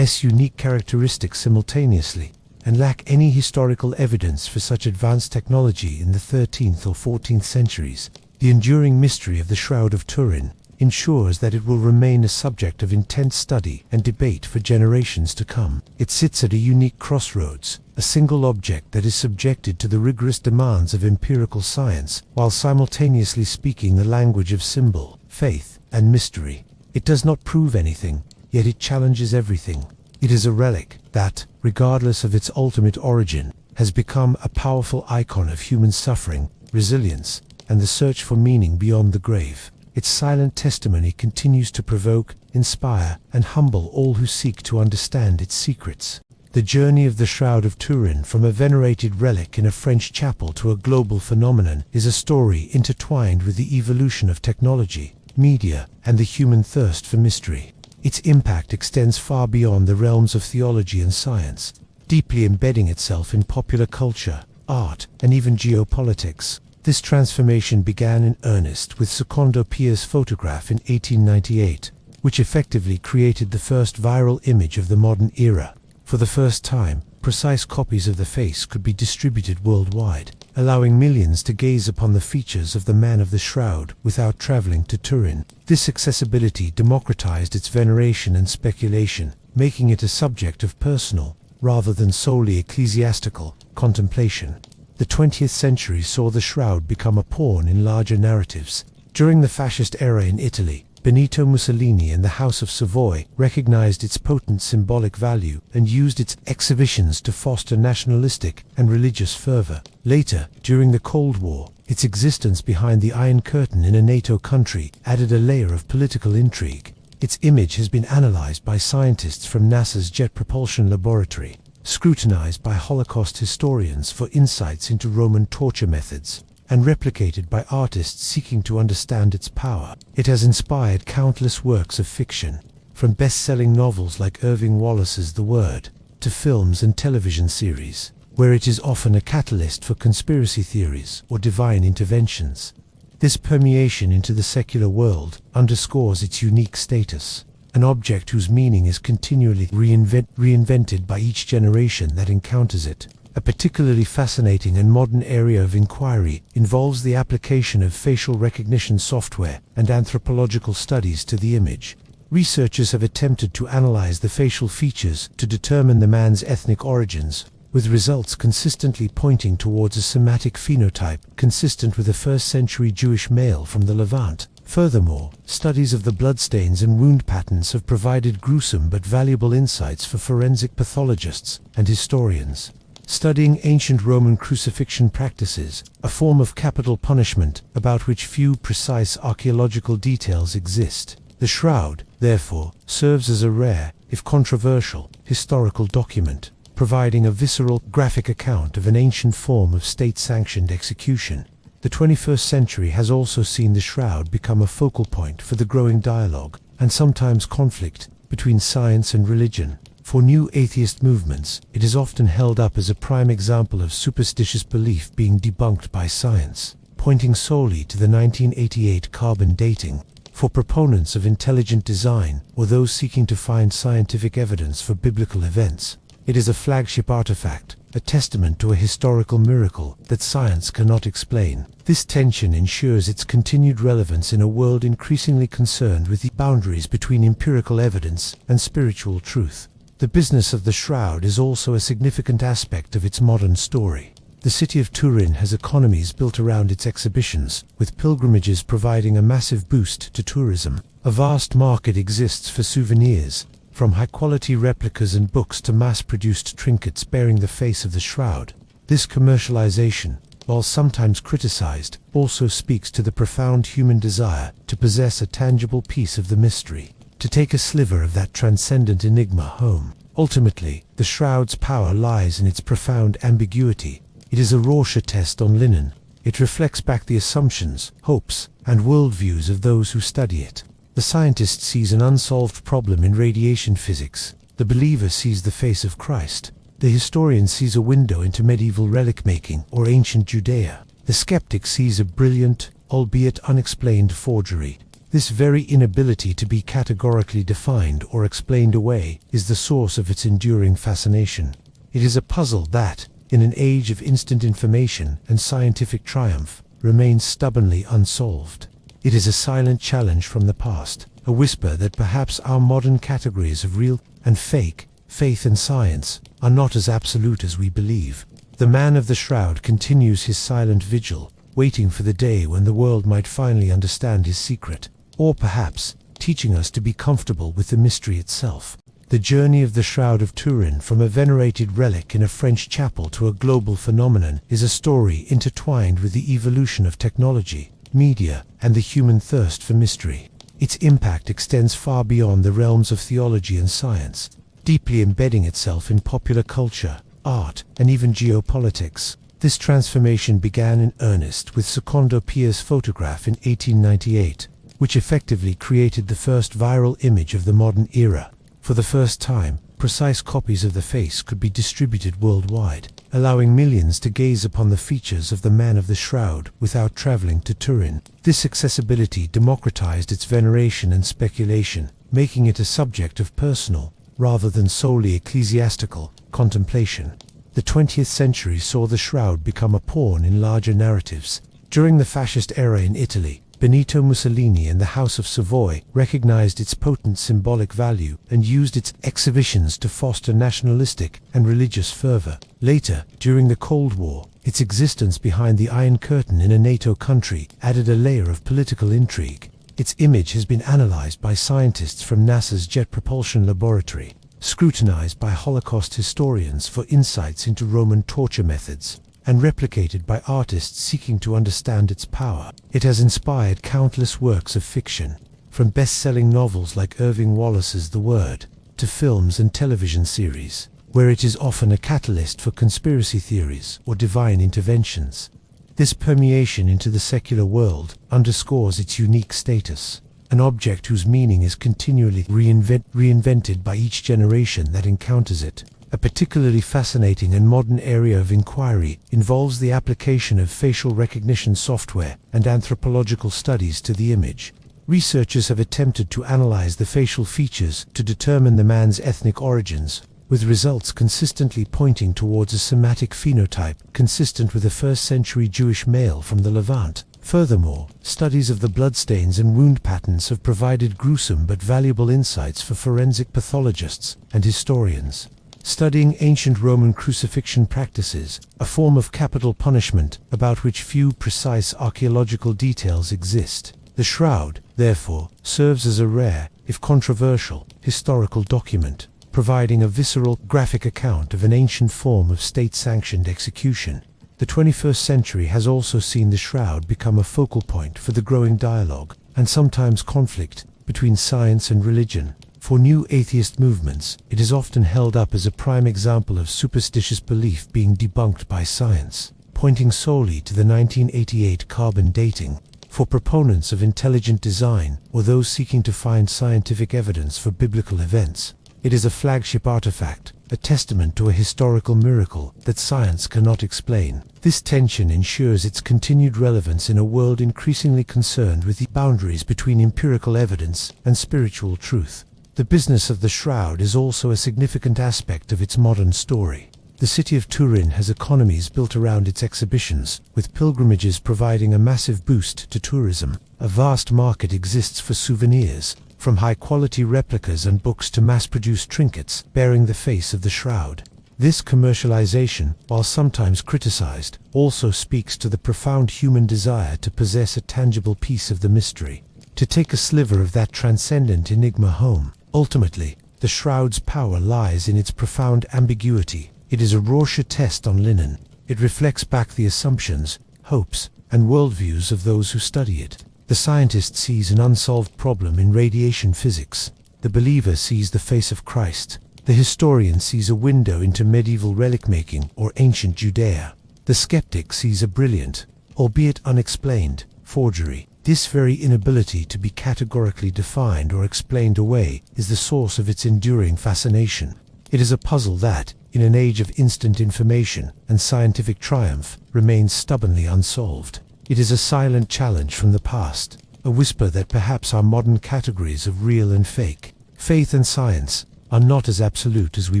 unique characteristics simultaneously, and lack any historical evidence for such advanced technology in the 13th or 14th centuries. The enduring mystery of the Shroud of Turin ensures that it will remain a subject of intense study and debate for generations to come. It sits at a unique crossroads, a single object that is subjected to the rigorous demands of empirical science, while simultaneously speaking the language of symbol, faith, and mystery. It does not prove anything, yet it challenges everything. It is a relic that, regardless of its ultimate origin, has become a powerful icon of human suffering, resilience, and the search for meaning beyond the grave. Its silent testimony continues to provoke, inspire, and humble all who seek to understand its secrets. The journey of the Shroud of Turin from a venerated relic in a French chapel to a global phenomenon is a story intertwined with the evolution of technology, media, and the human thirst for mystery. Its impact extends far beyond the realms of theology and science, deeply embedding itself in popular culture, art, and even geopolitics. This transformation began in earnest with Secondo Pia's photograph in 1898, which effectively created the first viral image of the modern era. For the first time, precise copies of the face could be distributed worldwide, allowing millions to gaze upon the features of the man of the shroud without traveling to Turin. This accessibility democratized its veneration and speculation, making it a subject of personal, rather than solely ecclesiastical, contemplation. The 20th century saw the shroud become a pawn in larger narratives. During the fascist era in Italy, Benito Mussolini and the House of Savoy recognized its potent symbolic value and used its exhibitions to foster nationalistic and religious fervor. Later, during the Cold War, its existence behind the Iron Curtain in a NATO country added a layer of political intrigue. Its image has been analyzed by scientists from NASA's Jet Propulsion Laboratory, scrutinized by Holocaust historians for insights into Roman torture methods, and replicated by artists seeking to understand its power. It has inspired countless works of fiction, from best-selling novels like Irving Wallace's The Word, to films and television series, where it is often a catalyst for conspiracy theories or divine interventions. This permeation into the secular world underscores its unique status, an object whose meaning is continually reinvented by each generation that encounters it. A particularly fascinating and modern area of inquiry involves the application of facial recognition software and anthropological studies to the image. Researchers have attempted to analyze the facial features to determine the man's ethnic origins, with results consistently pointing towards a Semitic phenotype consistent with a first-century Jewish male from the Levant. Furthermore, studies of the bloodstains and wound patterns have provided gruesome but valuable insights for forensic pathologists and historians. Studying ancient Roman crucifixion practices, a form of capital punishment about which few precise archaeological details exist. The shroud, therefore, serves as a rare, if controversial, historical document, providing a visceral, graphic account of an ancient form of state-sanctioned execution. The 21st century has also seen the shroud become a focal point for the growing dialogue, and sometimes conflict, between science and religion. For new atheist movements, it is often held up as a prime example of superstitious belief being debunked by science, pointing solely to the 1988 carbon dating. For proponents of intelligent design, or those seeking to find scientific evidence for biblical events, it is a flagship artifact, a testament to a historical miracle that science cannot explain. This tension ensures its continued relevance in a world increasingly concerned with the boundaries between empirical evidence and spiritual truth. The business of the shroud is also a significant aspect of its modern story. The city of Turin has economies built around its exhibitions, with pilgrimages providing a massive boost to tourism. A vast market exists for souvenirs, from high-quality replicas and books to mass-produced trinkets bearing the face of the shroud. This commercialization, while sometimes criticized, also speaks to the profound human desire to possess a tangible piece of the mystery, to take a sliver of that transcendent enigma home. Ultimately, the shroud's power lies in its profound ambiguity. It is a Rorschach test on linen. It reflects back the assumptions, hopes, and worldviews of those who study it. The scientist sees an unsolved problem in radiation physics. The believer sees the face of Christ. The historian sees a window into medieval relic making or ancient Judea. The skeptic sees a brilliant, albeit unexplained forgery. This very inability to be categorically defined or explained away is the source of its enduring fascination. It is a puzzle that, in an age of instant information and scientific triumph, remains stubbornly unsolved. It is a silent challenge from the past, a whisper that perhaps our modern categories of real and fake, faith and science, are not as absolute as we believe. The man of the shroud continues his silent vigil, waiting for the day when the world might finally understand his secret. Or perhaps, teaching us to be comfortable with the mystery itself. The journey of the Shroud of Turin from a venerated relic in a French chapel to a global phenomenon is a story intertwined with the evolution of technology, media, and the human thirst for mystery. Its impact extends far beyond the realms of theology and science, deeply embedding itself in popular culture, art, and even geopolitics. This transformation began in earnest with Secondo Pia's photograph in 1898. Which effectively created the first viral image of the modern era. For the first time, precise copies of the face could be distributed worldwide, allowing millions to gaze upon the features of the man of the shroud without traveling to Turin. This accessibility democratized its veneration and speculation, making it a subject of personal, rather than solely ecclesiastical, contemplation. The 20th century saw the shroud become a pawn in larger narratives. During the fascist era in Italy, Benito Mussolini and the House of Savoy recognized its potent symbolic value and used its exhibitions to foster nationalistic and religious fervor. Later, during the Cold War, its existence behind the Iron Curtain in a NATO country added a layer of political intrigue. Its image has been analyzed by scientists from NASA's Jet Propulsion Laboratory, scrutinized by Holocaust historians for insights into Roman torture methods, and replicated by artists seeking to understand its power. It has inspired countless works of fiction, from best-selling novels like Irving Wallace's The Word, to films and television series, where it is often a catalyst for conspiracy theories or divine interventions. This permeation into the secular world underscores its unique status, an object whose meaning is continually reinvented by each generation that encounters it. A particularly fascinating and modern area of inquiry involves the application of facial recognition software and anthropological studies to the image. Researchers have attempted to analyze the facial features to determine the man's ethnic origins, with results consistently pointing towards a Semitic phenotype consistent with a first-century Jewish male from the Levant. Furthermore, studies of the bloodstains and wound patterns have provided gruesome but valuable insights for forensic pathologists and historians. Studying ancient Roman crucifixion practices, a form of capital punishment about which few precise archaeological details exist. The shroud, therefore, serves as a rare, if controversial, historical document, providing a visceral, graphic account of an ancient form of state-sanctioned execution. The 21st century has also seen the shroud become a focal point for the growing dialogue, and sometimes conflict, between science and religion. For new atheist movements, it is often held up as a prime example of superstitious belief being debunked by science, pointing solely to the 1988 carbon dating. For proponents of intelligent design, or those seeking to find scientific evidence for biblical events, it is a flagship artifact, a testament to a historical miracle that science cannot explain. This tension ensures its continued relevance in a world increasingly concerned with the boundaries between empirical evidence and spiritual truth. The business of the shroud is also a significant aspect of its modern story. The city of Turin has economies built around its exhibitions, with pilgrimages providing a massive boost to tourism. A vast market exists for souvenirs, from high-quality replicas and books to mass-produced trinkets bearing the face of the shroud. This commercialization, while sometimes criticized, also speaks to the profound human desire to possess a tangible piece of the mystery, to take a sliver of that transcendent enigma home. Ultimately, the shroud's power lies in its profound ambiguity. It is a Rorschach test on linen. It reflects back the assumptions, hopes, and worldviews of those who study it. The scientist sees an unsolved problem in radiation physics. The believer sees the face of Christ. The historian sees a window into medieval relic making or ancient Judea. The skeptic sees a brilliant, albeit unexplained, forgery. This very inability to be categorically defined or explained away is the source of its enduring fascination. It is a puzzle that, in an age of instant information and scientific triumph, remains stubbornly unsolved. It is a silent challenge from the past, a whisper that perhaps our modern categories of real and fake, faith and science, are not as absolute as we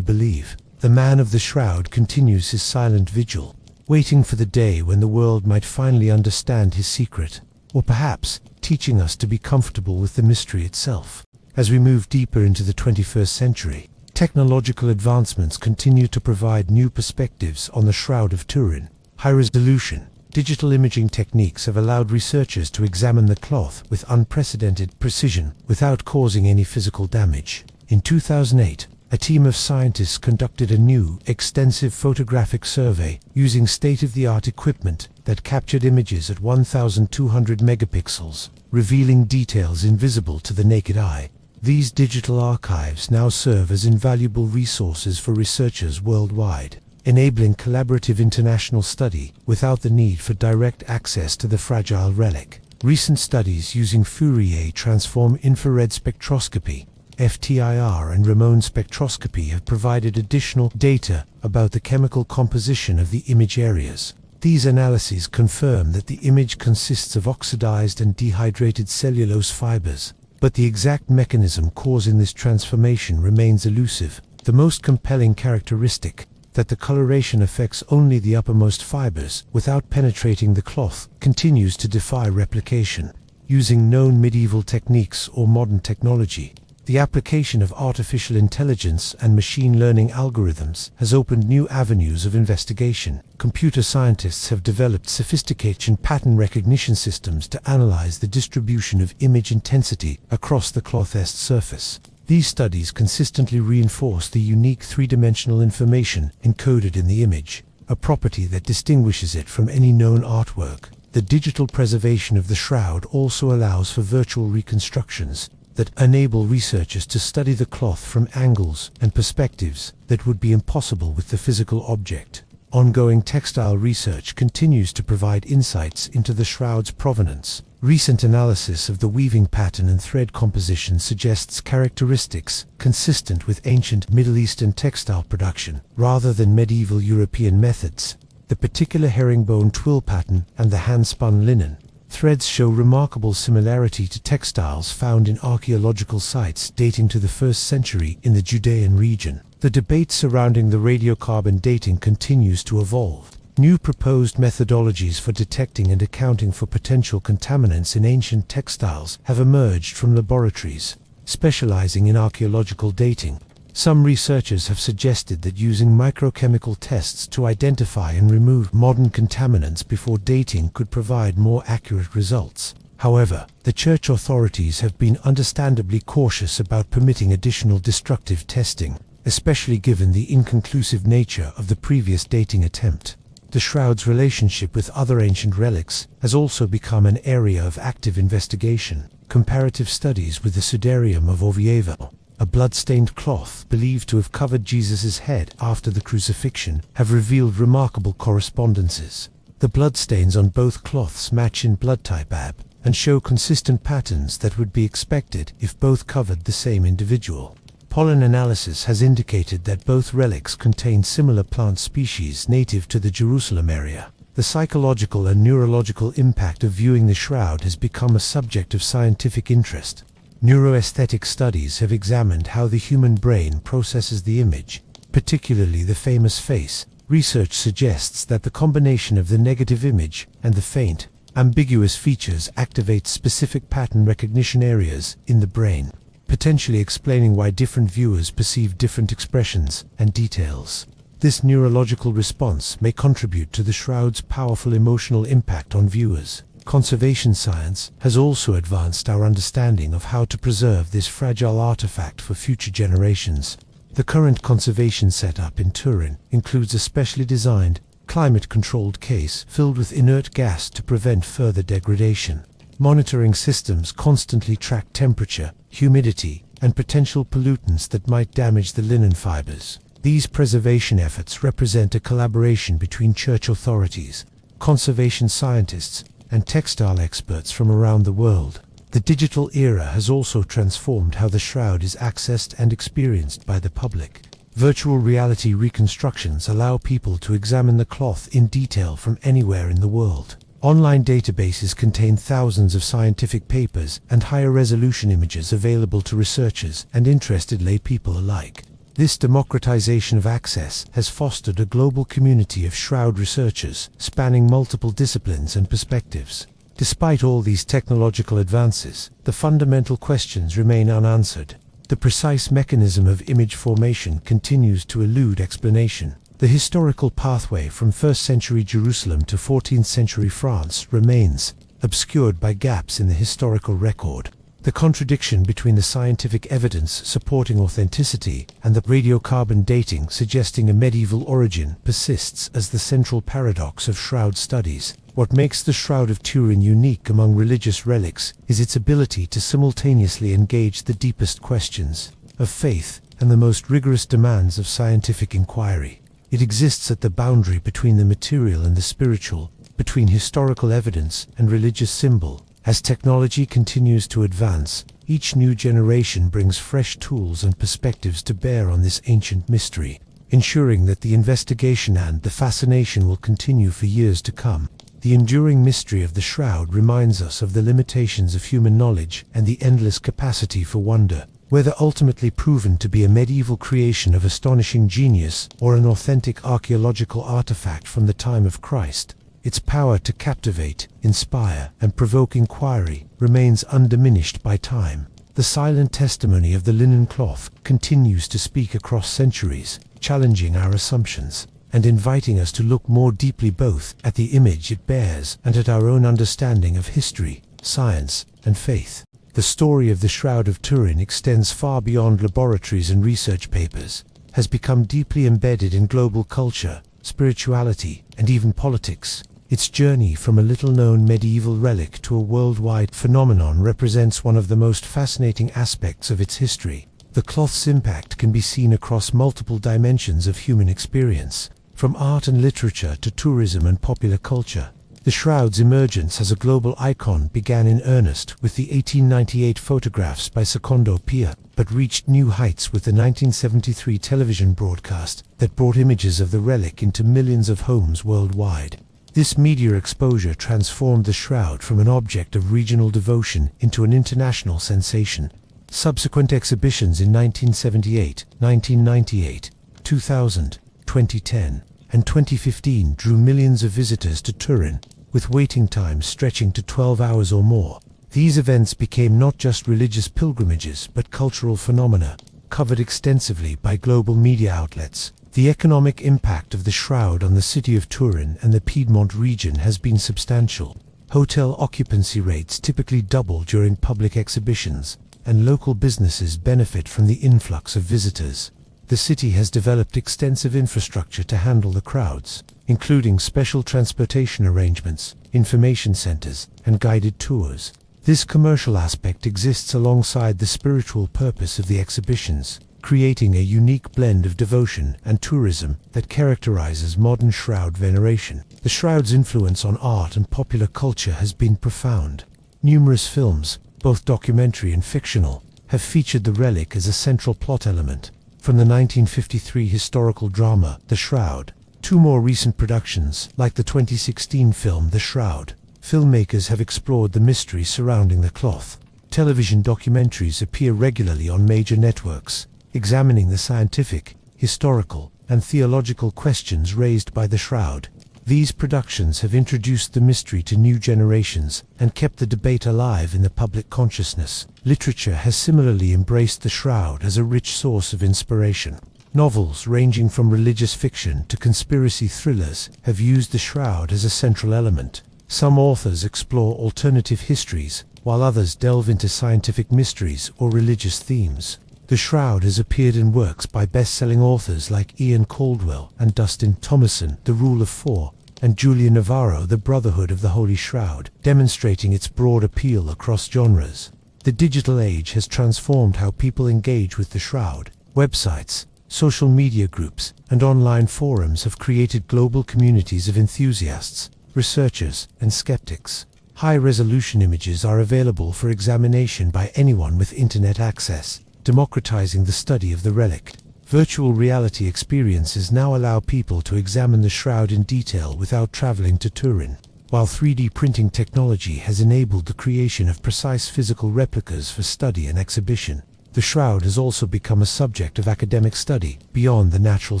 believe. The man of the shroud continues his silent vigil, waiting for the day when the world might finally understand his secret, or perhaps teaching us to be comfortable with the mystery itself. As we move deeper into the 21st century, technological advancements continue to provide new perspectives on the Shroud of Turin. High-resolution, digital imaging techniques have allowed researchers to examine the cloth with unprecedented precision without causing any physical damage. In 2008, a team of scientists conducted a new, extensive photographic survey using state-of-the-art equipment that captured images at 1,200 megapixels, revealing details invisible to the naked eye. These digital archives now serve as invaluable resources for researchers worldwide, enabling collaborative international study without the need for direct access to the fragile relic. Recent studies using Fourier transform infrared spectroscopy, FTIR, and Raman spectroscopy have provided additional data about the chemical composition of the image areas. These analyses confirm that the image consists of oxidized and dehydrated cellulose fibers, but the exact mechanism causing this transformation remains elusive. The most compelling characteristic, that the coloration affects only the uppermost fibers without penetrating the cloth, continues to defy replication. Using known medieval techniques or modern technology, the application of artificial intelligence and machine learning algorithms has opened new avenues of investigation. Computer scientists have developed sophisticated pattern recognition systems to analyze the distribution of image intensity across the cloth's surface. These studies consistently reinforce the unique three-dimensional information encoded in the image, a property that distinguishes it from any known artwork. The digital preservation of the shroud also allows for virtual reconstructions that enable researchers to study the cloth from angles and perspectives that would be impossible with the physical object. Ongoing textile research continues to provide insights into the shroud's provenance. Recent analysis of the weaving pattern and thread composition suggests characteristics consistent with ancient Middle Eastern textile production, rather than medieval European methods. The particular herringbone twill pattern and the hand-spun linen threads show remarkable similarity to textiles found in archaeological sites dating to the 1st century in the Judean region. The debate surrounding the radiocarbon dating continues to evolve. New proposed methodologies for detecting and accounting for potential contaminants in ancient textiles have emerged from laboratories specializing in archaeological dating. Some researchers have suggested that using microchemical tests to identify and remove modern contaminants before dating could provide more accurate results. However, the church authorities have been understandably cautious about permitting additional destructive testing, especially given the inconclusive nature of the previous dating attempt. The shroud's relationship with other ancient relics has also become an area of active investigation. Comparative studies with the sudarium of Oviedo, a blood-stained cloth believed to have covered Jesus' head after the crucifixion, have revealed remarkable correspondences. The bloodstains on both cloths match in blood type AB and show consistent patterns that would be expected if both covered the same individual. Pollen analysis has indicated that both relics contain similar plant species native to the Jerusalem area. The psychological and neurological impact of viewing the shroud has become a subject of scientific interest. Neuroaesthetic studies have examined how the human brain processes the image, particularly the famous face. Research suggests that the combination of the negative image and the faint, ambiguous features activates specific pattern recognition areas in the brain, potentially explaining why different viewers perceive different expressions and details. This neurological response may contribute to the shroud's powerful emotional impact on viewers. Conservation science has also advanced our understanding of how to preserve this fragile artifact for future generations. The current conservation setup in Turin includes a specially designed, climate-controlled case filled with inert gas to prevent further degradation. Monitoring systems constantly track temperature, humidity, and potential pollutants that might damage the linen fibers. These preservation efforts represent a collaboration between church authorities, conservation scientists, and textile experts from around the world. The digital era has also transformed how the shroud is accessed and experienced by the public. Virtual reality reconstructions allow people to examine the cloth in detail from anywhere in the world. Online databases contain thousands of scientific papers and higher resolution images available to researchers and interested laypeople alike. This democratization of access has fostered a global community of shroud researchers spanning multiple disciplines and perspectives. Despite all these technological advances, the fundamental questions remain unanswered. The precise mechanism of image formation continues to elude explanation. The historical pathway from 1st century Jerusalem to 14th century France remains obscured by gaps in the historical record. The contradiction between the scientific evidence supporting authenticity and the radiocarbon dating suggesting a medieval origin persists as the central paradox of shroud studies. What makes the Shroud of Turin unique among religious relics is its ability to simultaneously engage the deepest questions of faith and the most rigorous demands of scientific inquiry. It exists at the boundary between the material and the spiritual, between historical evidence and religious symbol. As technology continues to advance, each new generation brings fresh tools and perspectives to bear on this ancient mystery, ensuring that the investigation and the fascination will continue for years to come. The enduring mystery of the shroud reminds us of the limitations of human knowledge and the endless capacity for wonder. Whether ultimately proven to be a medieval creation of astonishing genius or an authentic archaeological artifact from the time of Christ, its power to captivate, inspire, and provoke inquiry remains undiminished by time. The silent testimony of the linen cloth continues to speak across centuries, challenging our assumptions, and inviting us to look more deeply both at the image it bears and at our own understanding of history, science, and faith. The story of the Shroud of Turin extends far beyond laboratories and research papers, has become deeply embedded in global culture, spirituality, and even politics. Its journey from a little-known medieval relic to a worldwide phenomenon represents one of the most fascinating aspects of its history. The cloth's impact can be seen across multiple dimensions of human experience, from art and literature to tourism and popular culture. The shroud's emergence as a global icon began in earnest with the 1898 photographs by Secondo Pia, but reached new heights with the 1973 television broadcast that brought images of the relic into millions of homes worldwide. This media exposure transformed the shroud from an object of regional devotion into an international sensation. Subsequent exhibitions in 1978, 1998, 2000, 2010, and 2015 drew millions of visitors to Turin, with waiting times stretching to 12 hours or more. These events became not just religious pilgrimages but cultural phenomena, covered extensively by global media outlets. The economic impact of the shroud on the city of Turin and the Piedmont region has been substantial. Hotel occupancy rates typically double during public exhibitions, and local businesses benefit from the influx of visitors. The city has developed extensive infrastructure to handle the crowds, including special transportation arrangements, information centers, and guided tours. This commercial aspect exists alongside the spiritual purpose of the exhibitions, creating a unique blend of devotion and tourism that characterizes modern shroud veneration. The shroud's influence on art and popular culture has been profound. Numerous films, both documentary and fictional, have featured the relic as a central plot element. From the 1953 historical drama, The Shroud, to more recent productions, like the 2016 film The Shroud, filmmakers have explored the mystery surrounding the cloth. Television documentaries appear regularly on major networks, examining the scientific, historical, and theological questions raised by the shroud. These productions have introduced the mystery to new generations and kept the debate alive in the public consciousness. Literature has similarly embraced the shroud as a rich source of inspiration. Novels ranging from religious fiction to conspiracy thrillers have used the shroud as a central element. Some authors explore alternative histories, while others delve into scientific mysteries or religious themes. The shroud has appeared in works by best-selling authors like Ian Caldwell and Dustin Thomason, The Rule of Four, and Julia Navarro, The Brotherhood of the Holy Shroud, demonstrating its broad appeal across genres. The digital age has transformed how people engage with the shroud. Websites, social media groups, and online forums have created global communities of enthusiasts, researchers, and skeptics. High-resolution images are available for examination by anyone with internet access, democratizing the study of the relic. Virtual reality experiences now allow people to examine the shroud in detail without traveling to Turin, while 3D printing technology has enabled the creation of precise physical replicas for study and exhibition. The shroud has also become a subject of academic study beyond the natural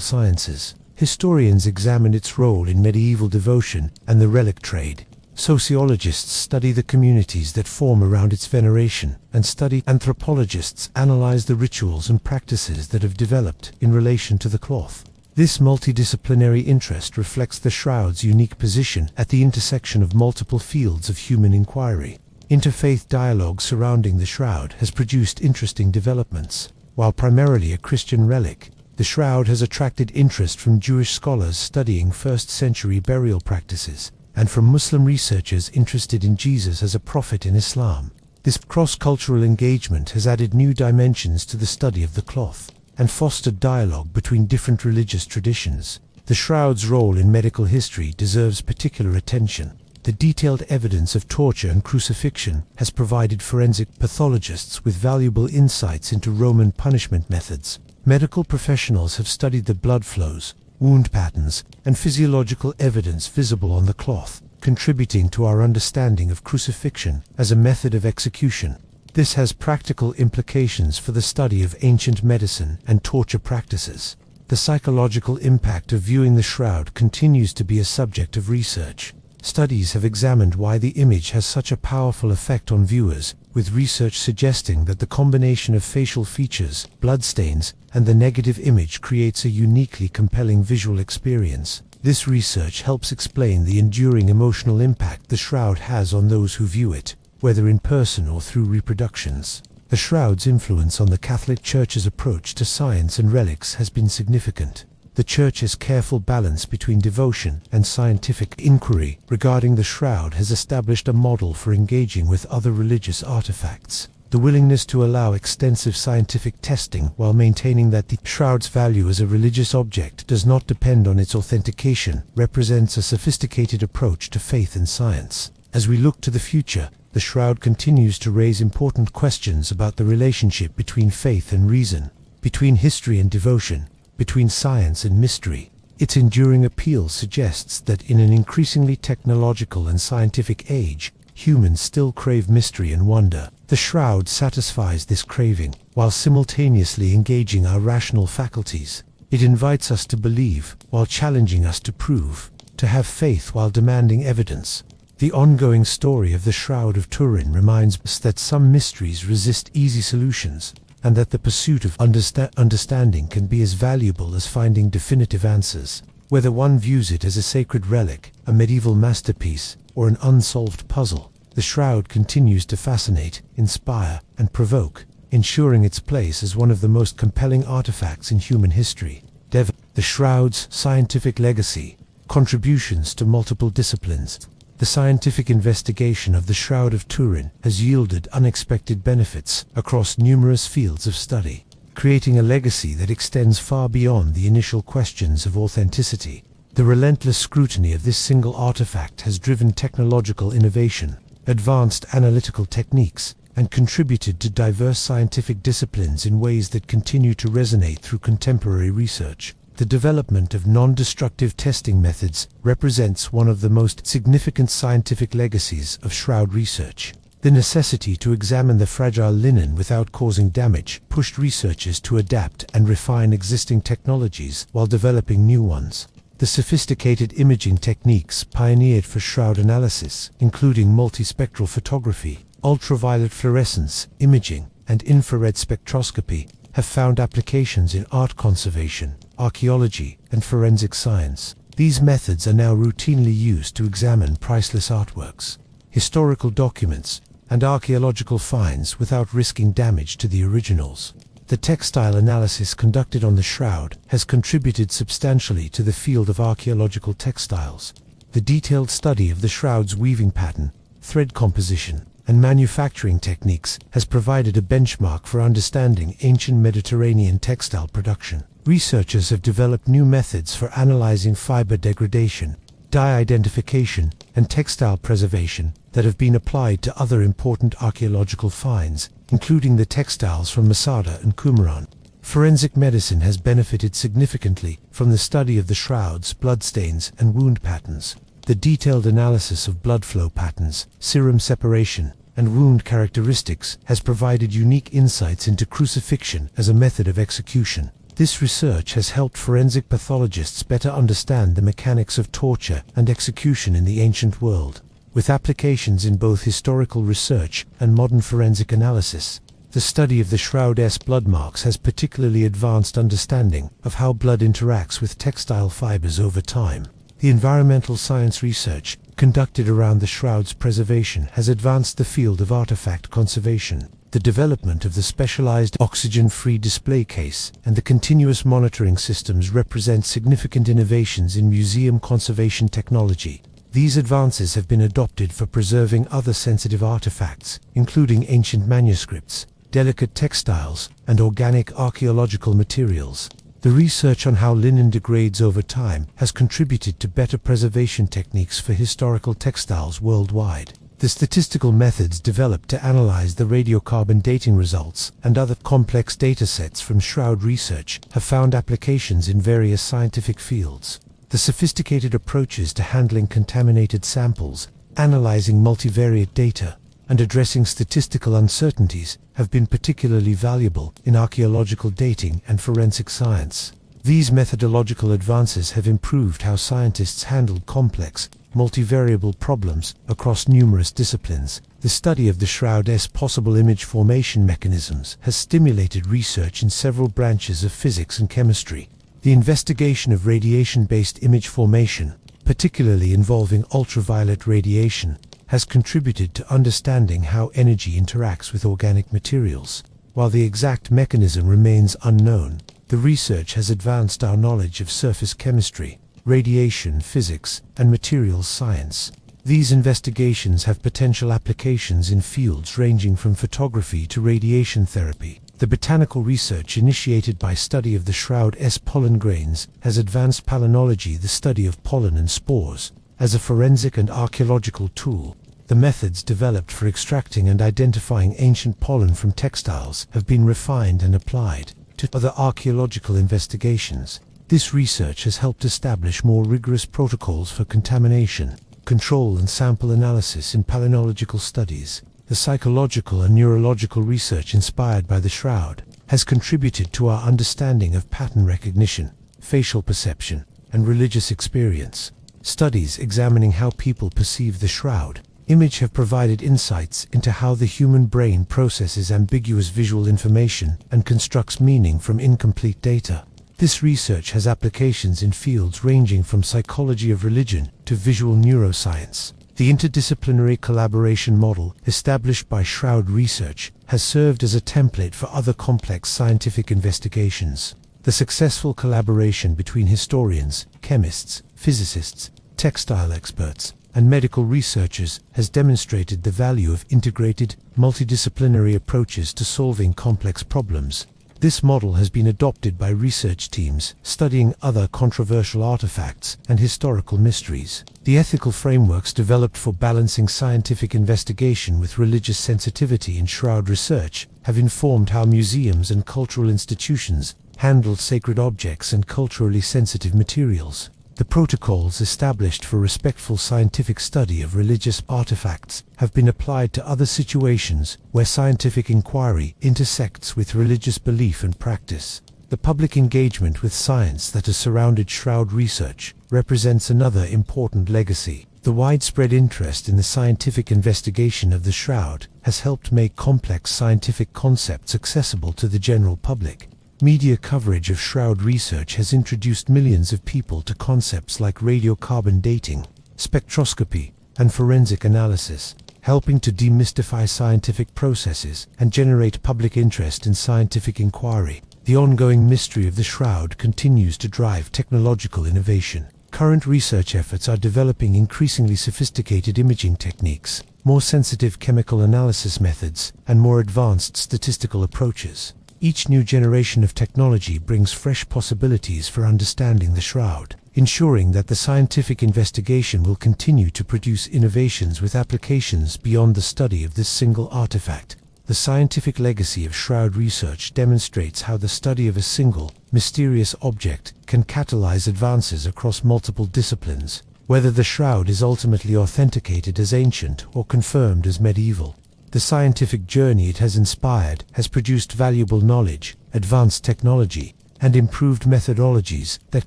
sciences. Historians examine its role in medieval devotion and the relic trade. Sociologists study the communities that form around its veneration, and anthropologists analyze the rituals and practices that have developed in relation to the cloth. This multidisciplinary interest reflects the shroud's unique position at the intersection of multiple fields of human inquiry. Interfaith dialogue surrounding the shroud has produced interesting developments. While primarily a Christian relic, the shroud has attracted interest from Jewish scholars studying first-century burial practices, and from Muslim researchers interested in Jesus as a prophet in Islam. This cross-cultural engagement has added new dimensions to the study of the cloth, and fostered dialogue between different religious traditions. The shroud's role in medical history deserves particular attention. The detailed evidence of torture and crucifixion has provided forensic pathologists with valuable insights into Roman punishment methods. Medical professionals have studied the blood flows, wound patterns, and physiological evidence visible on the cloth, contributing to our understanding of crucifixion as a method of execution. This has practical implications for the study of ancient medicine and torture practices. The psychological impact of viewing the shroud continues to be a subject of research. Studies have examined why the image has such a powerful effect on viewers, with research suggesting that the combination of facial features, bloodstains, and the negative image creates a uniquely compelling visual experience. This research helps explain the enduring emotional impact the shroud has on those who view it, whether in person or through reproductions. The shroud's influence on the Catholic Church's approach to science and relics has been significant. The Church's careful balance between devotion and scientific inquiry regarding the shroud has established a model for engaging with other religious artifacts. The willingness to allow extensive scientific testing while maintaining that the shroud's value as a religious object does not depend on its authentication represents a sophisticated approach to faith and science. As we look to the future, the shroud continues to raise important questions about the relationship between faith and reason, between history and devotion, between science and mystery. Its enduring appeal suggests that in an increasingly technological and scientific age, humans still crave mystery and wonder. The shroud satisfies this craving, while simultaneously engaging our rational faculties. It invites us to believe, while challenging us to prove, to have faith while demanding evidence. The ongoing story of the Shroud of Turin reminds us that some mysteries resist easy solutions, and that the pursuit of understanding can be as valuable as finding definitive answers. Whether one views it as a sacred relic, a medieval masterpiece, or an unsolved puzzle, the shroud continues to fascinate, inspire, and provoke, ensuring its place as one of the most compelling artifacts in human history. The shroud's scientific legacy, contributions to multiple disciplines. The scientific investigation of the Shroud of Turin has yielded unexpected benefits across numerous fields of study, creating a legacy that extends far beyond the initial questions of authenticity. The relentless scrutiny of this single artifact has driven technological innovation, advanced analytical techniques, and contributed to diverse scientific disciplines in ways that continue to resonate through contemporary research. The development of non-destructive testing methods represents one of the most significant scientific legacies of shroud research. The necessity to examine the fragile linen without causing damage pushed researchers to adapt and refine existing technologies while developing new ones. The sophisticated imaging techniques pioneered for shroud analysis, including multispectral photography, ultraviolet fluorescence imaging, and infrared spectroscopy, have found applications in art conservation, archaeology, and forensic science. These methods are now routinely used to examine priceless artworks, historical documents, and archaeological finds without risking damage to the originals. The textile analysis conducted on the shroud has contributed substantially to the field of archaeological textiles. The detailed study of the shroud's weaving pattern, thread composition, and manufacturing techniques has provided a benchmark for understanding ancient Mediterranean textile production. Researchers have developed new methods for analyzing fiber degradation, dye identification, and textile preservation that have been applied to other important archaeological finds, including the textiles from Masada and Qumran. Forensic medicine has benefited significantly from the study of the shroud's bloodstains and wound patterns. The detailed analysis of blood flow patterns, serum separation, and wound characteristics has provided unique insights into crucifixion as a method of execution. This research has helped forensic pathologists better understand the mechanics of torture and execution in the ancient world. With applications in both historical research and modern forensic analysis, the study of the shroud's blood marks has particularly advanced understanding of how blood interacts with textile fibers over time. The environmental science research conducted around the shroud's preservation has advanced the field of artifact conservation. The development of the specialized oxygen-free display case and the continuous monitoring systems represent significant innovations in museum conservation technology. These advances have been adopted for preserving other sensitive artifacts, including ancient manuscripts, delicate textiles, and organic archaeological materials. The research on how linen degrades over time has contributed to better preservation techniques for historical textiles worldwide. The statistical methods developed to analyze the radiocarbon dating results and other complex datasets from shroud research have found applications in various scientific fields. The sophisticated approaches to handling contaminated samples, analyzing multivariate data, and addressing statistical uncertainties have been particularly valuable in archaeological dating and forensic science. These methodological advances have improved how scientists handle complex, multivariable problems across numerous disciplines. The study of the Shroud's possible image formation mechanisms has stimulated research in several branches of physics and chemistry. The investigation of radiation-based image formation, particularly involving ultraviolet radiation, has contributed to understanding how energy interacts with organic materials. While the exact mechanism remains unknown, the research has advanced our knowledge of surface chemistry, radiation physics, and materials science. These investigations have potential applications in fields ranging from photography to radiation therapy. The botanical research initiated by study of the Shroud's pollen grains has advanced palynology, the study of pollen and spores, as a forensic and archaeological tool. The methods developed for extracting and identifying ancient pollen from textiles have been refined and applied to other archaeological investigations. This research has helped establish more rigorous protocols for contamination, control and sample analysis in palynological studies. The psychological and neurological research inspired by the Shroud has contributed to our understanding of pattern recognition, facial perception, and religious experience. Studies examining how people perceive the Shroud image have provided insights into how the human brain processes ambiguous visual information and constructs meaning from incomplete data. This research has applications in fields ranging from psychology of religion to visual neuroscience. The interdisciplinary collaboration model established by Shroud Research has served as a template for other complex scientific investigations. The successful collaboration between historians, chemists, physicists, textile experts, and medical researchers has demonstrated the value of integrated, multidisciplinary approaches to solving complex problems. This model has been adopted by research teams studying other controversial artifacts and historical mysteries. The ethical frameworks developed for balancing scientific investigation with religious sensitivity in Shroud Research have informed how museums and cultural institutions handle sacred objects and culturally sensitive materials. The protocols established for respectful scientific study of religious artifacts have been applied to other situations where scientific inquiry intersects with religious belief and practice. The public engagement with science that has surrounded Shroud Research represents another important legacy. The widespread interest in the scientific investigation of the Shroud has helped make complex scientific concepts accessible to the general public. Media coverage of Shroud Research has introduced millions of people to concepts like radiocarbon dating, spectroscopy, and forensic analysis, helping to demystify scientific processes and generate public interest in scientific inquiry. The ongoing mystery of the Shroud continues to drive technological innovation. Current research efforts are developing increasingly sophisticated imaging techniques, more sensitive chemical analysis methods, and more advanced statistical approaches. Each new generation of technology brings fresh possibilities for understanding the Shroud, ensuring that the scientific investigation will continue to produce innovations with applications beyond the study of this single artifact. The scientific legacy of Shroud Research demonstrates how the study of a single, mysterious object can catalyze advances across multiple disciplines, whether the Shroud is ultimately authenticated as ancient or confirmed as medieval. The scientific journey it has inspired has produced valuable knowledge, advanced technology, and improved methodologies that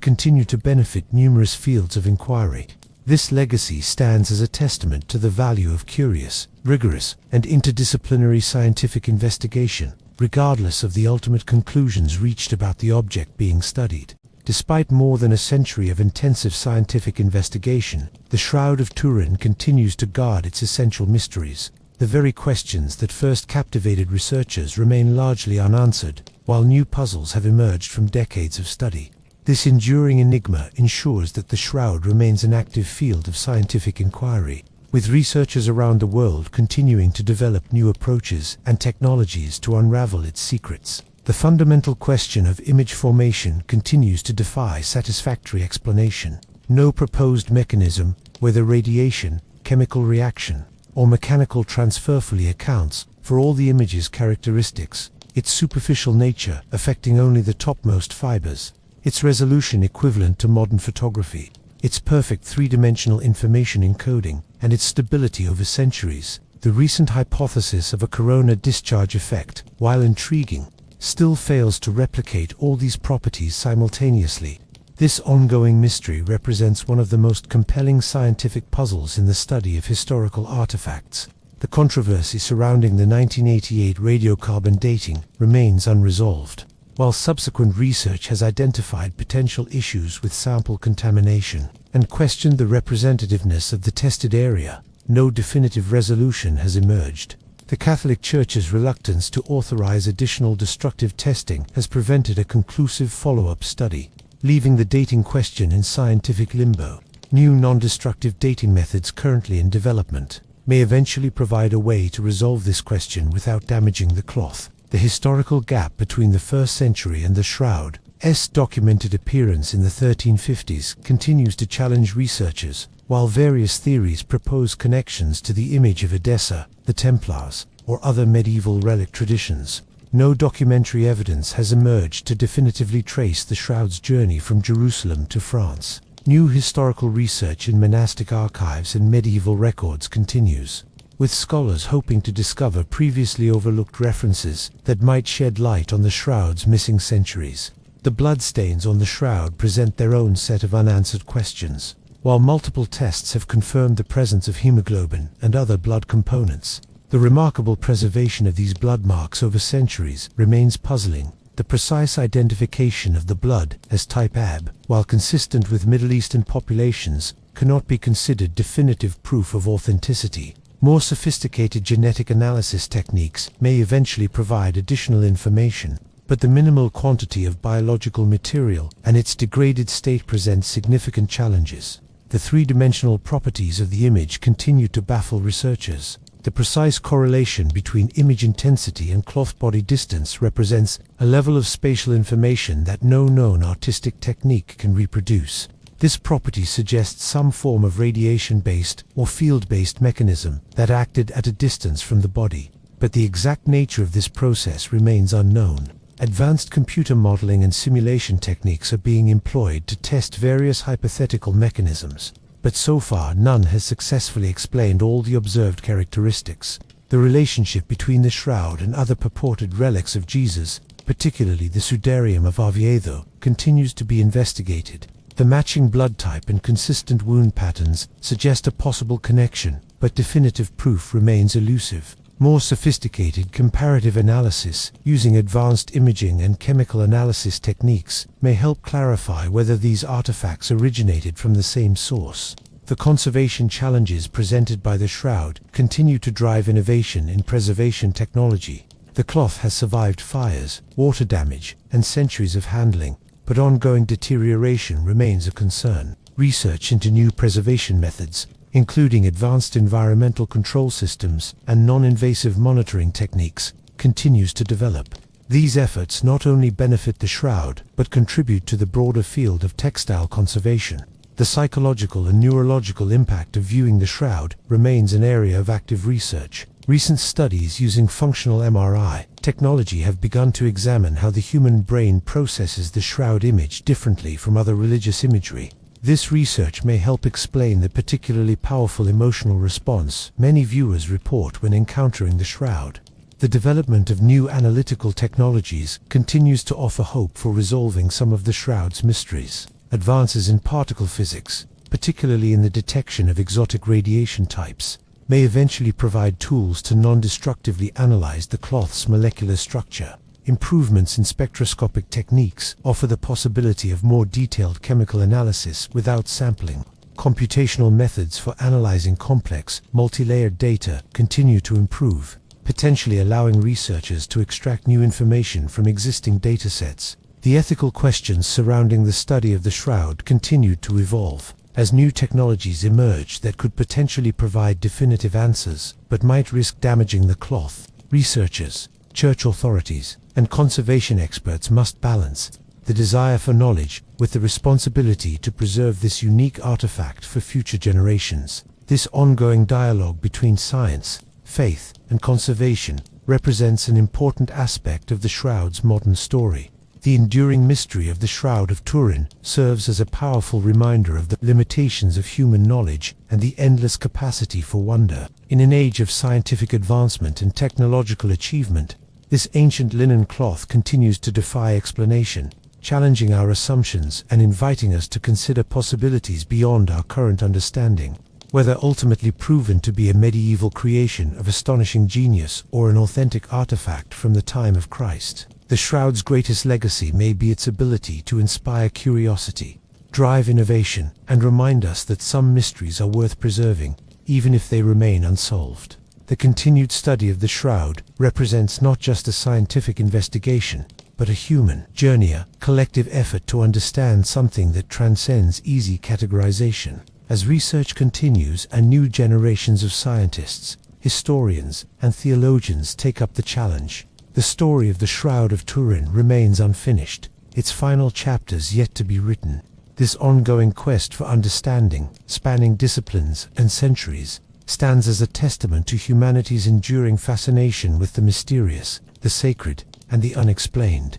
continue to benefit numerous fields of inquiry. This legacy stands as a testament to the value of curious, rigorous, and interdisciplinary scientific investigation, regardless of the ultimate conclusions reached about the object being studied. Despite more than a century of intensive scientific investigation, the Shroud of Turin continues to guard its essential mysteries. The very questions that first captivated researchers remain largely unanswered, while new puzzles have emerged from decades of study. This enduring enigma ensures that the Shroud remains an active field of scientific inquiry, with researchers around the world continuing to develop new approaches and technologies to unravel its secrets. The fundamental question of image formation continues to defy satisfactory explanation. No proposed mechanism, whether radiation, chemical reaction, or mechanical transfer fully accounts for all the image's characteristics, its superficial nature affecting only the topmost fibers, its resolution equivalent to modern photography, its perfect three-dimensional information encoding, and its stability over centuries. The recent hypothesis of a corona discharge effect, while intriguing, still fails to replicate all these properties simultaneously. This ongoing mystery represents one of the most compelling scientific puzzles in the study of historical artifacts. The controversy surrounding the 1988 radiocarbon dating remains unresolved. While subsequent research has identified potential issues with sample contamination and questioned the representativeness of the tested area, no definitive resolution has emerged. The Catholic Church's reluctance to authorize additional destructive testing has prevented a conclusive follow-up study, leaving the dating question in scientific limbo. New non-destructive dating methods currently in development may eventually provide a way to resolve this question without damaging the cloth. The historical gap between the 1st century and the Shroud's documented appearance in the 1350s continues to challenge researchers, while various theories propose connections to the image of Edessa, the Templars, or other medieval relic traditions. No documentary evidence has emerged to definitively trace the Shroud's journey from Jerusalem to France. New historical research in monastic archives and medieval records continues, with scholars hoping to discover previously overlooked references that might shed light on the Shroud's missing centuries. The bloodstains on the Shroud present their own set of unanswered questions. While multiple tests have confirmed the presence of hemoglobin and other blood components, the remarkable preservation of these blood marks over centuries remains puzzling. The precise identification of the blood as type AB, while consistent with Middle Eastern populations, cannot be considered definitive proof of authenticity. More sophisticated genetic analysis techniques may eventually provide additional information, but the minimal quantity of biological material and its degraded state present significant challenges. The three-dimensional properties of the image continue to baffle researchers. The precise correlation between image intensity and cloth body distance represents a level of spatial information that no known artistic technique can reproduce. This property suggests some form of radiation-based or field-based mechanism that acted at a distance from the body, but the exact nature of this process remains unknown. Advanced computer modeling and simulation techniques are being employed to test various hypothetical mechanisms, but so far none has successfully explained all the observed characteristics. The relationship between the Shroud and other purported relics of Jesus, particularly the Sudarium of Oviedo, continues to be investigated. The matching blood type and consistent wound patterns suggest a possible connection, but definitive proof remains elusive. More sophisticated comparative analysis, using advanced imaging and chemical analysis techniques, may help clarify whether these artifacts originated from the same source. The conservation challenges presented by the Shroud continue to drive innovation in preservation technology. The cloth has survived fires, water damage, and centuries of handling, but ongoing deterioration remains a concern. Research into new preservation methods, including advanced environmental control systems and non-invasive monitoring techniques, continues to develop. These efforts not only benefit the Shroud, but contribute to the broader field of textile conservation. The psychological and neurological impact of viewing the Shroud remains an area of active research. Recent studies using functional MRI technology have begun to examine how the human brain processes the Shroud image differently from other religious imagery. This research may help explain the particularly powerful emotional response many viewers report when encountering the Shroud. The development of new analytical technologies continues to offer hope for resolving some of the Shroud's mysteries. Advances in particle physics, particularly in the detection of exotic radiation types, may eventually provide tools to non-destructively analyze the cloth's molecular structure. Improvements in spectroscopic techniques offer the possibility of more detailed chemical analysis without sampling. Computational methods for analyzing complex, multi-layered data continue to improve, potentially allowing researchers to extract new information from existing datasets. The ethical questions surrounding the study of the Shroud continue to evolve, as new technologies emerge that could potentially provide definitive answers, but might risk damaging the cloth. Researchers, church authorities, and conservation experts must balance the desire for knowledge with the responsibility to preserve this unique artifact for future generations. This ongoing dialogue between science, faith, and conservation represents an important aspect of the Shroud's modern story. The enduring mystery of the Shroud of Turin serves as a powerful reminder of the limitations of human knowledge and the endless capacity for wonder. In an age of scientific advancement and technological achievement, this ancient linen cloth continues to defy explanation, challenging our assumptions and inviting us to consider possibilities beyond our current understanding. Whether ultimately proven to be a medieval creation of astonishing genius or an authentic artifact from the time of Christ, the Shroud's greatest legacy may be its ability to inspire curiosity, drive innovation, and remind us that some mysteries are worth preserving, even if they remain unsolved. The continued study of the Shroud represents not just a scientific investigation, but a human journey, a collective effort to understand something that transcends easy categorization. As research continues and new generations of scientists, historians, and theologians take up the challenge, the story of the Shroud of Turin remains unfinished, its final chapters yet to be written. This ongoing quest for understanding, spanning disciplines and centuries, stands as a testament to humanity's enduring fascination with the mysterious, the sacred, and the unexplained.